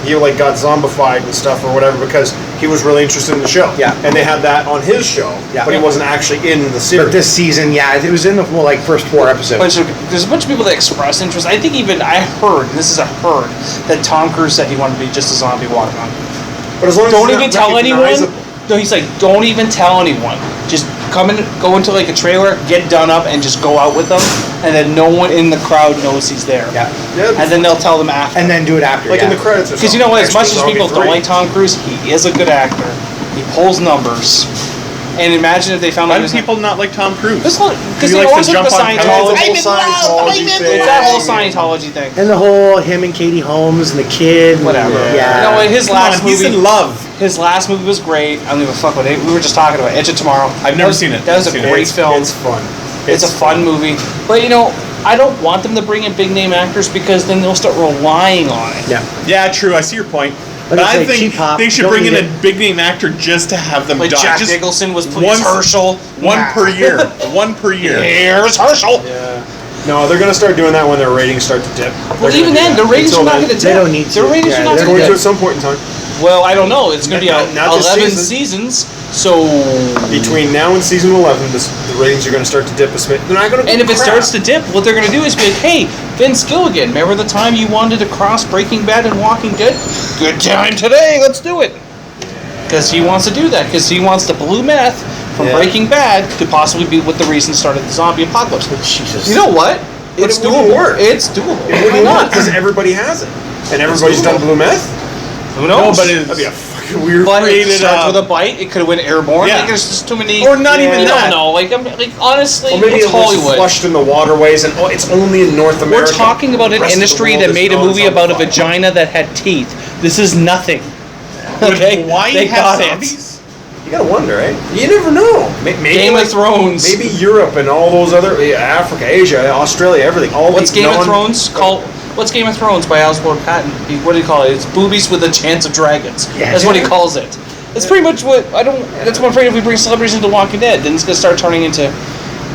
[SPEAKER 4] he like got zombified and stuff or whatever because he was really interested in the show.
[SPEAKER 6] Yeah.
[SPEAKER 4] and they had that on his show,
[SPEAKER 6] Yeah.
[SPEAKER 4] but he wasn't actually in the series.
[SPEAKER 6] But this season, yeah, it was in the first 4 episodes.
[SPEAKER 5] there's a bunch of people that express interest. I think even I heard, and this is a heard, that Tom Cruise said he wanted to be just a zombie walking on.
[SPEAKER 4] But as long as
[SPEAKER 5] Don't
[SPEAKER 4] it's
[SPEAKER 5] even
[SPEAKER 4] not
[SPEAKER 5] tell anyone.
[SPEAKER 4] recognizable.
[SPEAKER 5] No, he's like, don't even tell anyone. Just go into like a trailer, get done up, and just go out with them, and then no one in the crowd knows he's there.
[SPEAKER 6] Yeah.
[SPEAKER 4] Yeah,
[SPEAKER 5] And then they'll tell them after.
[SPEAKER 6] And then do it after.
[SPEAKER 4] like
[SPEAKER 6] yeah.
[SPEAKER 4] in the credits or
[SPEAKER 5] Because you know what? As much as
[SPEAKER 4] Extra
[SPEAKER 5] people
[SPEAKER 4] Zombie
[SPEAKER 5] don't
[SPEAKER 4] 3.
[SPEAKER 5] like Tom Cruise, he is a good actor. He pulls numbers. And imagine if they found
[SPEAKER 7] Why
[SPEAKER 5] out
[SPEAKER 7] do
[SPEAKER 5] he was
[SPEAKER 7] people not like Tom Cruise?
[SPEAKER 5] because
[SPEAKER 7] he
[SPEAKER 5] they
[SPEAKER 7] likes
[SPEAKER 5] always
[SPEAKER 7] to
[SPEAKER 5] look at the
[SPEAKER 7] jump on
[SPEAKER 4] And
[SPEAKER 5] Scientology.
[SPEAKER 4] it's a whole Scientology thing.
[SPEAKER 5] It's that whole Scientology thing.
[SPEAKER 6] And the whole him and Katie Holmes and the kid. and-
[SPEAKER 5] Whatever.
[SPEAKER 6] Yeah.
[SPEAKER 5] You know what? His
[SPEAKER 7] Come
[SPEAKER 5] last
[SPEAKER 7] on, he's
[SPEAKER 5] movie.
[SPEAKER 7] in love.
[SPEAKER 5] His last movie was great. I don't give a fuck what it. We were just talking about Edge of Tomorrow.
[SPEAKER 7] I've never seen it.
[SPEAKER 5] That was a
[SPEAKER 7] Seen it.
[SPEAKER 5] great film.
[SPEAKER 4] It's fun.
[SPEAKER 5] It's a fun movie. But you know, I don't want them to bring in big name actors because then they'll start relying on it.
[SPEAKER 6] Yeah.
[SPEAKER 7] Yeah, true. I see your point.
[SPEAKER 6] Like
[SPEAKER 7] But
[SPEAKER 6] I
[SPEAKER 7] I
[SPEAKER 6] say,
[SPEAKER 7] think
[SPEAKER 6] cheap pop,
[SPEAKER 7] they should
[SPEAKER 6] don't
[SPEAKER 7] bring in
[SPEAKER 6] need
[SPEAKER 7] a big name actor just to have them
[SPEAKER 5] Like
[SPEAKER 7] die.
[SPEAKER 5] Jack
[SPEAKER 7] Just
[SPEAKER 5] Nicholson was please
[SPEAKER 7] once-
[SPEAKER 5] Herschel.
[SPEAKER 7] one per year. One per year.
[SPEAKER 5] Here's Herschel.
[SPEAKER 4] Yeah. No, they're gonna start doing that when their ratings start to dip.
[SPEAKER 5] Well, even then, the ratings are not going to dip.
[SPEAKER 6] They don't need to.
[SPEAKER 5] Their ratings
[SPEAKER 6] Yeah,
[SPEAKER 5] are not
[SPEAKER 4] They're
[SPEAKER 5] going
[SPEAKER 4] going
[SPEAKER 5] to
[SPEAKER 4] to at
[SPEAKER 5] dip.
[SPEAKER 4] some point in time.
[SPEAKER 5] Well, I don't know. It's going to be
[SPEAKER 4] Not this
[SPEAKER 5] 11
[SPEAKER 4] season.
[SPEAKER 5] seasons. So,
[SPEAKER 4] Between now and season 11, the ratings are going to start to dip a bit. They're not going to.
[SPEAKER 5] and if it starts to dip, what they're going to do is be like, hey, Vince Gilligan, remember the time you wanted to cross Breaking Bad and Walking Dead? Good time today. Let's do it. Because he wants to do that. Because he wants the blue meth from
[SPEAKER 4] Yeah.
[SPEAKER 5] Breaking Bad to possibly be what the reason started the zombie apocalypse.
[SPEAKER 6] Jesus.
[SPEAKER 5] You know what?
[SPEAKER 4] But
[SPEAKER 5] It's
[SPEAKER 4] it wouldn't
[SPEAKER 5] doable.
[SPEAKER 4] work.
[SPEAKER 5] It's doable.
[SPEAKER 4] It
[SPEAKER 5] Why
[SPEAKER 4] wouldn't
[SPEAKER 5] not?
[SPEAKER 4] work because everybody has it, and everybody's done blue meth.
[SPEAKER 5] Who
[SPEAKER 7] No,
[SPEAKER 5] knows?
[SPEAKER 7] but
[SPEAKER 4] That'd be a fucking weird.
[SPEAKER 5] But it
[SPEAKER 7] created,
[SPEAKER 5] starts with a bite. It could have went airborne.
[SPEAKER 7] Yeah.
[SPEAKER 5] Like there's just too many.
[SPEAKER 7] Or not even
[SPEAKER 5] you
[SPEAKER 7] that.
[SPEAKER 5] don't know. Like honestly,
[SPEAKER 4] Or maybe
[SPEAKER 5] it's
[SPEAKER 4] it was
[SPEAKER 5] Hollywood.
[SPEAKER 4] flushed in the waterways, and it's only in North
[SPEAKER 5] We're
[SPEAKER 4] America.
[SPEAKER 5] talking about an
[SPEAKER 4] The rest of the
[SPEAKER 5] industry
[SPEAKER 4] world
[SPEAKER 5] that
[SPEAKER 4] is
[SPEAKER 5] made a movie about a
[SPEAKER 4] non-zombified.
[SPEAKER 5] vagina that had teeth. This is nothing. Okay,
[SPEAKER 7] Hawaii
[SPEAKER 5] they
[SPEAKER 7] has
[SPEAKER 5] got
[SPEAKER 7] zombies?
[SPEAKER 4] You gotta wonder, eh? You never know. Maybe
[SPEAKER 5] Game
[SPEAKER 4] like,
[SPEAKER 5] of Thrones.
[SPEAKER 4] Maybe Europe and all those other Africa, Asia, Australia, everything. All
[SPEAKER 5] What's
[SPEAKER 4] the
[SPEAKER 5] Game of Thrones called? What's Game of Thrones by Oswald Patton? What do you call it? It's boobies with a chance of dragons.
[SPEAKER 6] Yeah.
[SPEAKER 5] That's what he calls it. That's pretty much what I don't. That's what I'm afraid if we bring celebrities into Walking Dead, then it's gonna start turning into.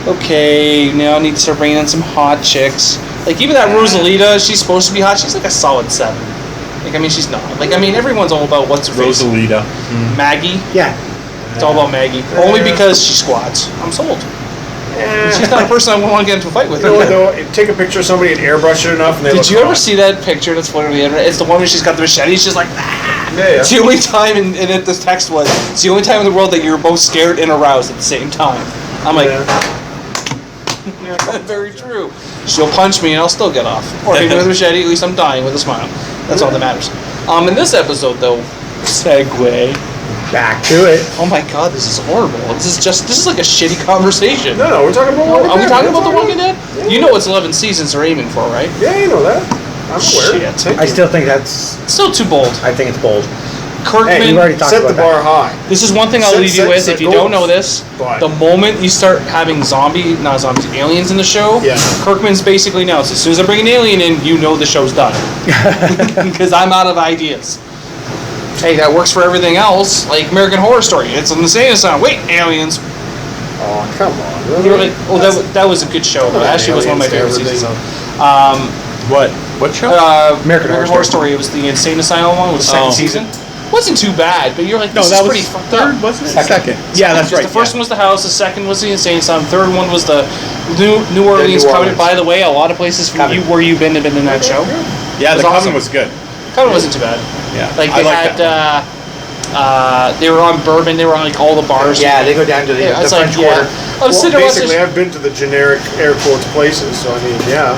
[SPEAKER 5] Okay, now I need to start bringing in some hot chicks. Like even that Rosalita, she's supposed to be hot. She's like a solid 7. Like, I mean, she's not. Like, I mean, everyone's all about what's her face?
[SPEAKER 7] Rosalita.
[SPEAKER 5] Maggie.
[SPEAKER 6] Yeah.
[SPEAKER 5] It's all about Maggie. Only because she squats. I'm sold. She's not a person I want to get into a fight with.
[SPEAKER 4] You know what, though? Take a picture of somebody and airbrush it enough, and they
[SPEAKER 5] Did
[SPEAKER 4] look
[SPEAKER 5] you ever
[SPEAKER 4] hot.
[SPEAKER 5] see that picture that's floating on the internet? It's the one where she's got the machete. She's like, ah!
[SPEAKER 4] Yeah.
[SPEAKER 5] It's the only time, and the text was, it's the only time in the world that you're both scared and aroused at the same time. I'm like, very true. She'll punch me and I'll still get off. Or hit me with a machete, at least I'm dying with a smile. That's all that matters. In this episode, though, segue.
[SPEAKER 6] Back to it.
[SPEAKER 5] Oh my god, this is horrible. This is like a shitty conversation.
[SPEAKER 4] No, we're talking about Walking
[SPEAKER 5] Are we
[SPEAKER 4] Dead.
[SPEAKER 5] talking about The Walking Dead?
[SPEAKER 4] Yeah.
[SPEAKER 5] You know it's 11 seasons they're aiming for, right?
[SPEAKER 4] Yeah, you know that. I'm aware.
[SPEAKER 5] Shit.
[SPEAKER 6] I still think that's.
[SPEAKER 5] It's still too bold.
[SPEAKER 6] I think it's bold.
[SPEAKER 5] Kirkman,
[SPEAKER 6] Hey, you've already talked
[SPEAKER 4] Set
[SPEAKER 6] about
[SPEAKER 4] the bar
[SPEAKER 6] that.
[SPEAKER 4] high.
[SPEAKER 5] this is one thing I'll
[SPEAKER 4] Set-
[SPEAKER 5] leave you
[SPEAKER 4] set-
[SPEAKER 5] with.
[SPEAKER 4] set
[SPEAKER 5] If you don't
[SPEAKER 4] goals.
[SPEAKER 5] know this,
[SPEAKER 4] But-
[SPEAKER 5] the moment you start having aliens in the show,
[SPEAKER 4] Yeah.
[SPEAKER 5] Kirkman's basically announced, as soon as I bring an alien in, you know the show's done. Because I'm out of ideas. Hey, that works for everything else, like American Horror Story. It's an insane asylum. Wait, aliens.
[SPEAKER 4] Oh, come on.
[SPEAKER 5] You were like, oh, that was a good show. Though. Actually, it was one of my favorite
[SPEAKER 4] Aliens,
[SPEAKER 5] seasons.
[SPEAKER 4] everything.
[SPEAKER 7] What show?
[SPEAKER 6] American Horror
[SPEAKER 5] Horror Story. It was the insane asylum one. It was the second season. Wasn't too bad, but you're like, this is pretty fucked up.
[SPEAKER 7] wasn't it?
[SPEAKER 6] Second.
[SPEAKER 7] Yeah, that's right.
[SPEAKER 5] The first one was the house. The second was the insane asylum. Third one was the New Orleans
[SPEAKER 4] New
[SPEAKER 5] Covenant.
[SPEAKER 4] Orleans.
[SPEAKER 5] By the way, a lot of places from
[SPEAKER 6] Covenant.
[SPEAKER 5] where you've been have been in that show.
[SPEAKER 7] Yeah,
[SPEAKER 5] It was
[SPEAKER 7] the
[SPEAKER 5] awesome.
[SPEAKER 7] Coven was good.
[SPEAKER 5] Covenant wasn't too bad.
[SPEAKER 7] Yeah,
[SPEAKER 5] Like
[SPEAKER 7] I
[SPEAKER 5] they
[SPEAKER 7] like
[SPEAKER 5] had,
[SPEAKER 7] that
[SPEAKER 5] they were on Bourbon. They were on like all the bars.
[SPEAKER 6] Yeah, they go down to the,
[SPEAKER 5] Yeah,
[SPEAKER 6] the
[SPEAKER 5] it's like,
[SPEAKER 6] French
[SPEAKER 5] yeah.
[SPEAKER 6] Quarter.
[SPEAKER 5] I was sitting there watching.
[SPEAKER 4] Basically, I've been to the generic air quotes places, so I mean, yeah.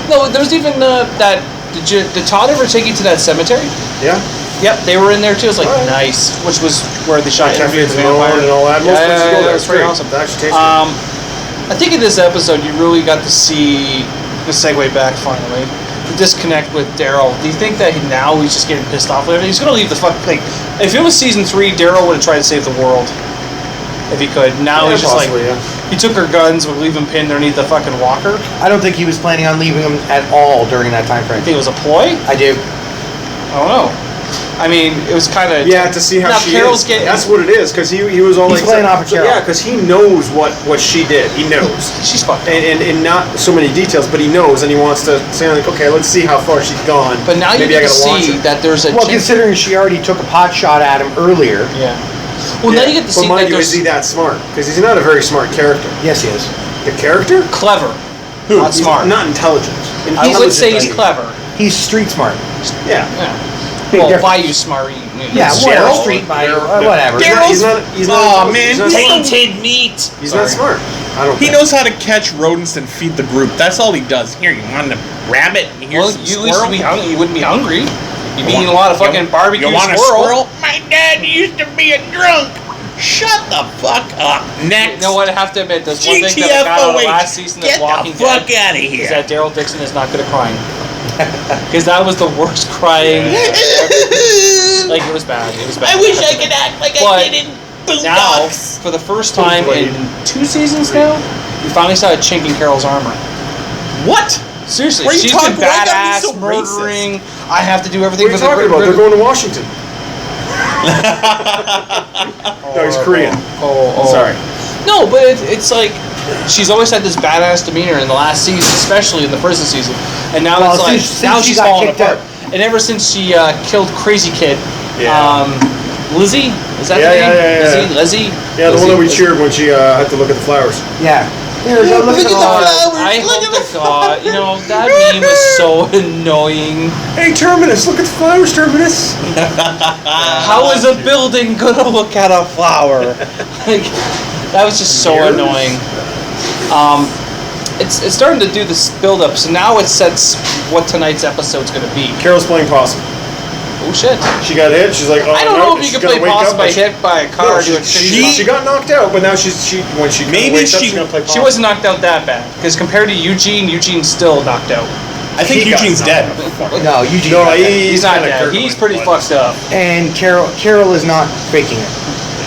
[SPEAKER 5] No, there was even that. Did Todd ever take you to that cemetery?
[SPEAKER 4] Yeah.
[SPEAKER 5] Yep, they were in there too. It was like
[SPEAKER 4] Alright.
[SPEAKER 5] nice, which was where they shot
[SPEAKER 4] Cafe
[SPEAKER 5] Interview with the
[SPEAKER 4] Zone
[SPEAKER 5] Vampire
[SPEAKER 4] and all that. Most places go there.
[SPEAKER 5] it was
[SPEAKER 4] It's
[SPEAKER 5] pretty
[SPEAKER 4] great.
[SPEAKER 5] awesome.
[SPEAKER 4] It actually tastes good.
[SPEAKER 5] I think in this episode you really got to see the segue back finally. The disconnect with Daryl. Do you think that now he's just getting pissed off with everything? He's gonna leave the fuck like. If it was season 3, Daryl would have tried to save the world. If he could. Now
[SPEAKER 4] Yeah,
[SPEAKER 5] he's just
[SPEAKER 4] possibly,
[SPEAKER 5] like
[SPEAKER 4] yeah.
[SPEAKER 5] he took her guns, would leave him pinned underneath the fucking walker.
[SPEAKER 6] I don't think he was planning on leaving them at all during that time frame.
[SPEAKER 5] I think it was a ploy.
[SPEAKER 6] I do.
[SPEAKER 5] I don't know. I mean, it was kind of
[SPEAKER 4] Yeah, to see how
[SPEAKER 5] now
[SPEAKER 4] she
[SPEAKER 5] Carol's
[SPEAKER 4] is.
[SPEAKER 5] getting.
[SPEAKER 4] That's what it is, because he was all
[SPEAKER 6] He's
[SPEAKER 4] like...
[SPEAKER 6] playing off of Carol.
[SPEAKER 4] Yeah, because he knows what she did. He knows.
[SPEAKER 5] She's fucked.
[SPEAKER 4] And not so many details, but he knows, and he wants to say, like, okay, let's see how far she's gone.
[SPEAKER 5] But now you
[SPEAKER 4] Maybe I
[SPEAKER 5] get to
[SPEAKER 4] gotta launch
[SPEAKER 5] see
[SPEAKER 4] it.
[SPEAKER 5] that there's a
[SPEAKER 6] Well,
[SPEAKER 5] chance-
[SPEAKER 6] considering she already took a pot shot at him earlier.
[SPEAKER 5] Yeah. Well, now you get to see
[SPEAKER 4] But
[SPEAKER 5] that
[SPEAKER 4] mind you,
[SPEAKER 5] there's
[SPEAKER 4] is he that smart? Because he's not a very smart character.
[SPEAKER 6] Yes, he is.
[SPEAKER 4] The character?
[SPEAKER 5] clever,
[SPEAKER 4] Who?
[SPEAKER 5] not
[SPEAKER 4] He's
[SPEAKER 5] smart.
[SPEAKER 4] Not intelligent.
[SPEAKER 5] I would say he's
[SPEAKER 4] Intelligent,
[SPEAKER 5] clever.
[SPEAKER 6] He's street smart.
[SPEAKER 4] Yeah.
[SPEAKER 5] Yeah.
[SPEAKER 6] Big
[SPEAKER 5] Well,
[SPEAKER 6] difference.
[SPEAKER 5] why you smart?
[SPEAKER 6] Yeah, whatever.
[SPEAKER 4] Daryl?
[SPEAKER 6] Street by whatever.
[SPEAKER 4] He's not
[SPEAKER 7] Aw,
[SPEAKER 4] intelligent.
[SPEAKER 7] man,
[SPEAKER 4] He's not smart.
[SPEAKER 5] Tainted meat.
[SPEAKER 4] He's not smart. I don't
[SPEAKER 7] He
[SPEAKER 4] think.
[SPEAKER 7] knows how to catch rodents and feed the group. That's all he does. Here, you want a rabbit? Here's
[SPEAKER 5] Well,
[SPEAKER 7] some
[SPEAKER 5] you at least
[SPEAKER 7] squirrel.
[SPEAKER 5] be hungry. You wouldn't be hungry. You'd be eating a lot of fucking barbecue
[SPEAKER 7] You want
[SPEAKER 5] squirrel.
[SPEAKER 7] a squirrel? My dad used to be a drunk. Shut the fuck up. Next.
[SPEAKER 5] You know what? I have to admit, there's one thing that I got out of
[SPEAKER 7] GTFOH.
[SPEAKER 5] last season of
[SPEAKER 7] Get
[SPEAKER 5] Walking
[SPEAKER 7] the fuck
[SPEAKER 5] Dead
[SPEAKER 7] out of
[SPEAKER 5] is
[SPEAKER 7] here.
[SPEAKER 5] that Daryl Dixon is not good at crying. Because that was the worst crying. Like it was bad. It was bad.
[SPEAKER 7] I wish I could act like
[SPEAKER 5] But
[SPEAKER 7] I did in
[SPEAKER 5] Now,
[SPEAKER 7] Boondocks.
[SPEAKER 5] for the first time in 2 seasons now, we finally saw a chink in Carol's armor.
[SPEAKER 7] What?
[SPEAKER 5] Seriously,
[SPEAKER 7] What are you
[SPEAKER 5] she's
[SPEAKER 7] talking
[SPEAKER 5] been
[SPEAKER 7] about? Why
[SPEAKER 5] badass,
[SPEAKER 7] gotta be so
[SPEAKER 5] murdering. I have to do everything
[SPEAKER 4] What are you
[SPEAKER 5] for
[SPEAKER 4] talking
[SPEAKER 5] the
[SPEAKER 4] about? They're going to Washington. No, he's Korean. Sorry.
[SPEAKER 5] No, but it's like she's always had this badass demeanor in the last season, especially in the prison season, and now
[SPEAKER 6] Well,
[SPEAKER 5] it's like
[SPEAKER 6] since
[SPEAKER 5] now
[SPEAKER 6] she
[SPEAKER 5] she's
[SPEAKER 6] got
[SPEAKER 5] falling
[SPEAKER 6] kicked
[SPEAKER 5] apart.
[SPEAKER 6] out.
[SPEAKER 5] And ever since she killed Crazy Kid,
[SPEAKER 4] Yeah.
[SPEAKER 5] Lizzie, is that
[SPEAKER 4] Yeah,
[SPEAKER 5] the
[SPEAKER 4] yeah,
[SPEAKER 5] name?
[SPEAKER 4] yeah, yeah.
[SPEAKER 5] Lizzie.
[SPEAKER 4] Yeah, the one that we
[SPEAKER 5] Lizzie.
[SPEAKER 4] cheered when she had to look at the flowers.
[SPEAKER 6] Yeah. Here, look at the
[SPEAKER 5] God,
[SPEAKER 6] flowers.
[SPEAKER 5] I hope to God, you know, that meme was so annoying.
[SPEAKER 4] Hey, Terminus, look at the flowers, Terminus.
[SPEAKER 5] How is a building gonna look at a flower? Like, that was just so
[SPEAKER 4] Years?
[SPEAKER 5] annoying. It's starting to do this build up, so now it sets what tonight's episode's gonna be.
[SPEAKER 4] Carol's playing possum.
[SPEAKER 5] Oh shit!
[SPEAKER 4] She got hit. She's like, oh,
[SPEAKER 5] I don't
[SPEAKER 4] no,
[SPEAKER 5] know if you
[SPEAKER 4] she's
[SPEAKER 5] can
[SPEAKER 4] gonna
[SPEAKER 5] play
[SPEAKER 4] wake
[SPEAKER 5] possum
[SPEAKER 4] up,
[SPEAKER 5] by
[SPEAKER 4] but she-
[SPEAKER 5] hit by a car.
[SPEAKER 4] No,
[SPEAKER 5] doing
[SPEAKER 4] she got knocked out, but now when she
[SPEAKER 7] Maybe
[SPEAKER 4] wakes up,
[SPEAKER 7] she-
[SPEAKER 4] she's gonna play possum.
[SPEAKER 5] She wasn't knocked out that bad, because compared to Eugene's still knocked out.
[SPEAKER 7] I think
[SPEAKER 4] He got
[SPEAKER 7] Eugene's dead.
[SPEAKER 6] No, Eugene.
[SPEAKER 4] No,
[SPEAKER 6] got that.
[SPEAKER 5] He's not
[SPEAKER 4] kinda
[SPEAKER 5] dead.
[SPEAKER 4] Kirk
[SPEAKER 5] He's
[SPEAKER 4] like
[SPEAKER 5] pretty
[SPEAKER 4] what?
[SPEAKER 5] fucked up.
[SPEAKER 6] And Carol is not faking it.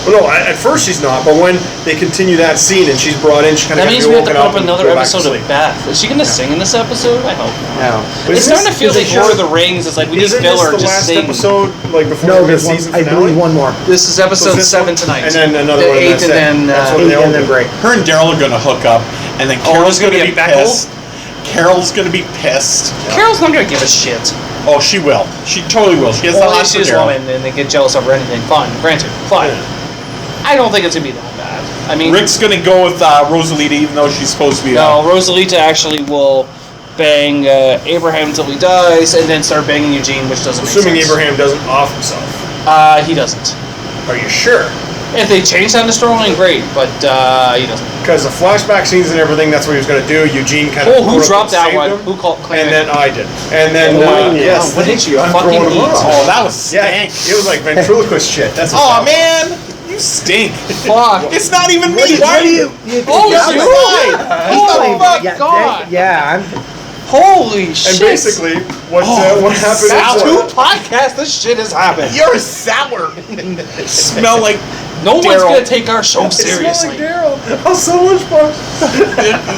[SPEAKER 4] Well, no, at first she's not, but when they continue that scene and she's brought in, she kind of
[SPEAKER 5] That means we have to put up another
[SPEAKER 4] go back to
[SPEAKER 5] episode of
[SPEAKER 4] sleep.
[SPEAKER 5] Beth. Is she gonna sing in this episode? I hope not.
[SPEAKER 6] No.
[SPEAKER 4] But
[SPEAKER 5] It's
[SPEAKER 4] isn't
[SPEAKER 5] starting to
[SPEAKER 4] this-
[SPEAKER 5] feel
[SPEAKER 4] is
[SPEAKER 5] like
[SPEAKER 4] it
[SPEAKER 5] Lord of
[SPEAKER 4] just-
[SPEAKER 5] the Rings. It's like we need
[SPEAKER 4] Isn't
[SPEAKER 5] filler
[SPEAKER 4] this the
[SPEAKER 5] just
[SPEAKER 4] last
[SPEAKER 5] sing.
[SPEAKER 4] episode, like before
[SPEAKER 6] No,
[SPEAKER 4] the
[SPEAKER 6] there's one.
[SPEAKER 4] season
[SPEAKER 6] I
[SPEAKER 4] finale?
[SPEAKER 6] believe one more.
[SPEAKER 5] This is
[SPEAKER 4] So
[SPEAKER 5] episode
[SPEAKER 4] this
[SPEAKER 5] 7
[SPEAKER 4] one?
[SPEAKER 5] tonight.
[SPEAKER 4] And then another
[SPEAKER 5] the
[SPEAKER 4] one,
[SPEAKER 5] 8th,
[SPEAKER 4] that's
[SPEAKER 5] and then
[SPEAKER 4] it. That's what
[SPEAKER 6] 8
[SPEAKER 4] they all
[SPEAKER 6] and then
[SPEAKER 4] do.
[SPEAKER 6] break.
[SPEAKER 7] Her and Daryl are gonna hook up, and then
[SPEAKER 5] Oh,
[SPEAKER 7] Carol's
[SPEAKER 5] there's gonna
[SPEAKER 7] gonna
[SPEAKER 5] be
[SPEAKER 7] be
[SPEAKER 5] a Beckel?
[SPEAKER 7] pissed. Carol's gonna be pissed.
[SPEAKER 5] Carol's not gonna give a shit.
[SPEAKER 7] Oh, she will. She totally will. She has the
[SPEAKER 5] Only
[SPEAKER 7] hot
[SPEAKER 5] if she's a
[SPEAKER 7] Daryl.
[SPEAKER 5] woman and they get jealous of her or anything. Fine, granted, fine. I don't think it's gonna be that bad. I mean,
[SPEAKER 7] Rick's gonna go with Rosalita, even though she's supposed to be.
[SPEAKER 5] no, Rosalita actually will bang Abraham until he dies, and then start banging Eugene, which doesn't make sense.
[SPEAKER 4] Assuming Abraham doesn't off himself.
[SPEAKER 5] He doesn't.
[SPEAKER 4] Are you sure?
[SPEAKER 5] If they change that in the storyline, great, but he doesn't.
[SPEAKER 4] Because the flashback scenes and everything, that's what he was going to do. Eugene kind of.
[SPEAKER 5] Oh, who dropped that
[SPEAKER 4] saved
[SPEAKER 5] one?
[SPEAKER 4] him,
[SPEAKER 5] Who called?
[SPEAKER 4] And then I did. And then yes,
[SPEAKER 5] what did
[SPEAKER 4] thank
[SPEAKER 5] you
[SPEAKER 4] I'm
[SPEAKER 5] fucking
[SPEAKER 4] throwing them
[SPEAKER 5] eat?
[SPEAKER 4] off.
[SPEAKER 7] Oh, that was
[SPEAKER 4] Yeah,
[SPEAKER 7] stank.
[SPEAKER 4] it was like ventriloquist shit. That's what
[SPEAKER 7] Oh
[SPEAKER 4] that was.
[SPEAKER 7] man, you stink.
[SPEAKER 5] Fuck.
[SPEAKER 7] It's not even me. Why are you?
[SPEAKER 5] Oh,
[SPEAKER 7] That
[SPEAKER 5] you?
[SPEAKER 7] was mine.
[SPEAKER 5] Oh my
[SPEAKER 6] yeah,
[SPEAKER 5] god!
[SPEAKER 6] Yeah,
[SPEAKER 5] Holy shit!
[SPEAKER 4] And basically, what happened?
[SPEAKER 5] That's
[SPEAKER 4] is
[SPEAKER 5] two
[SPEAKER 4] what-
[SPEAKER 5] podcasts. This shit has happened.
[SPEAKER 7] You're sour. Smell like.
[SPEAKER 5] No one's
[SPEAKER 7] Daryl.
[SPEAKER 5] gonna take our show
[SPEAKER 4] It smelled
[SPEAKER 5] seriously.
[SPEAKER 4] like Daryl. Oh, so much fun.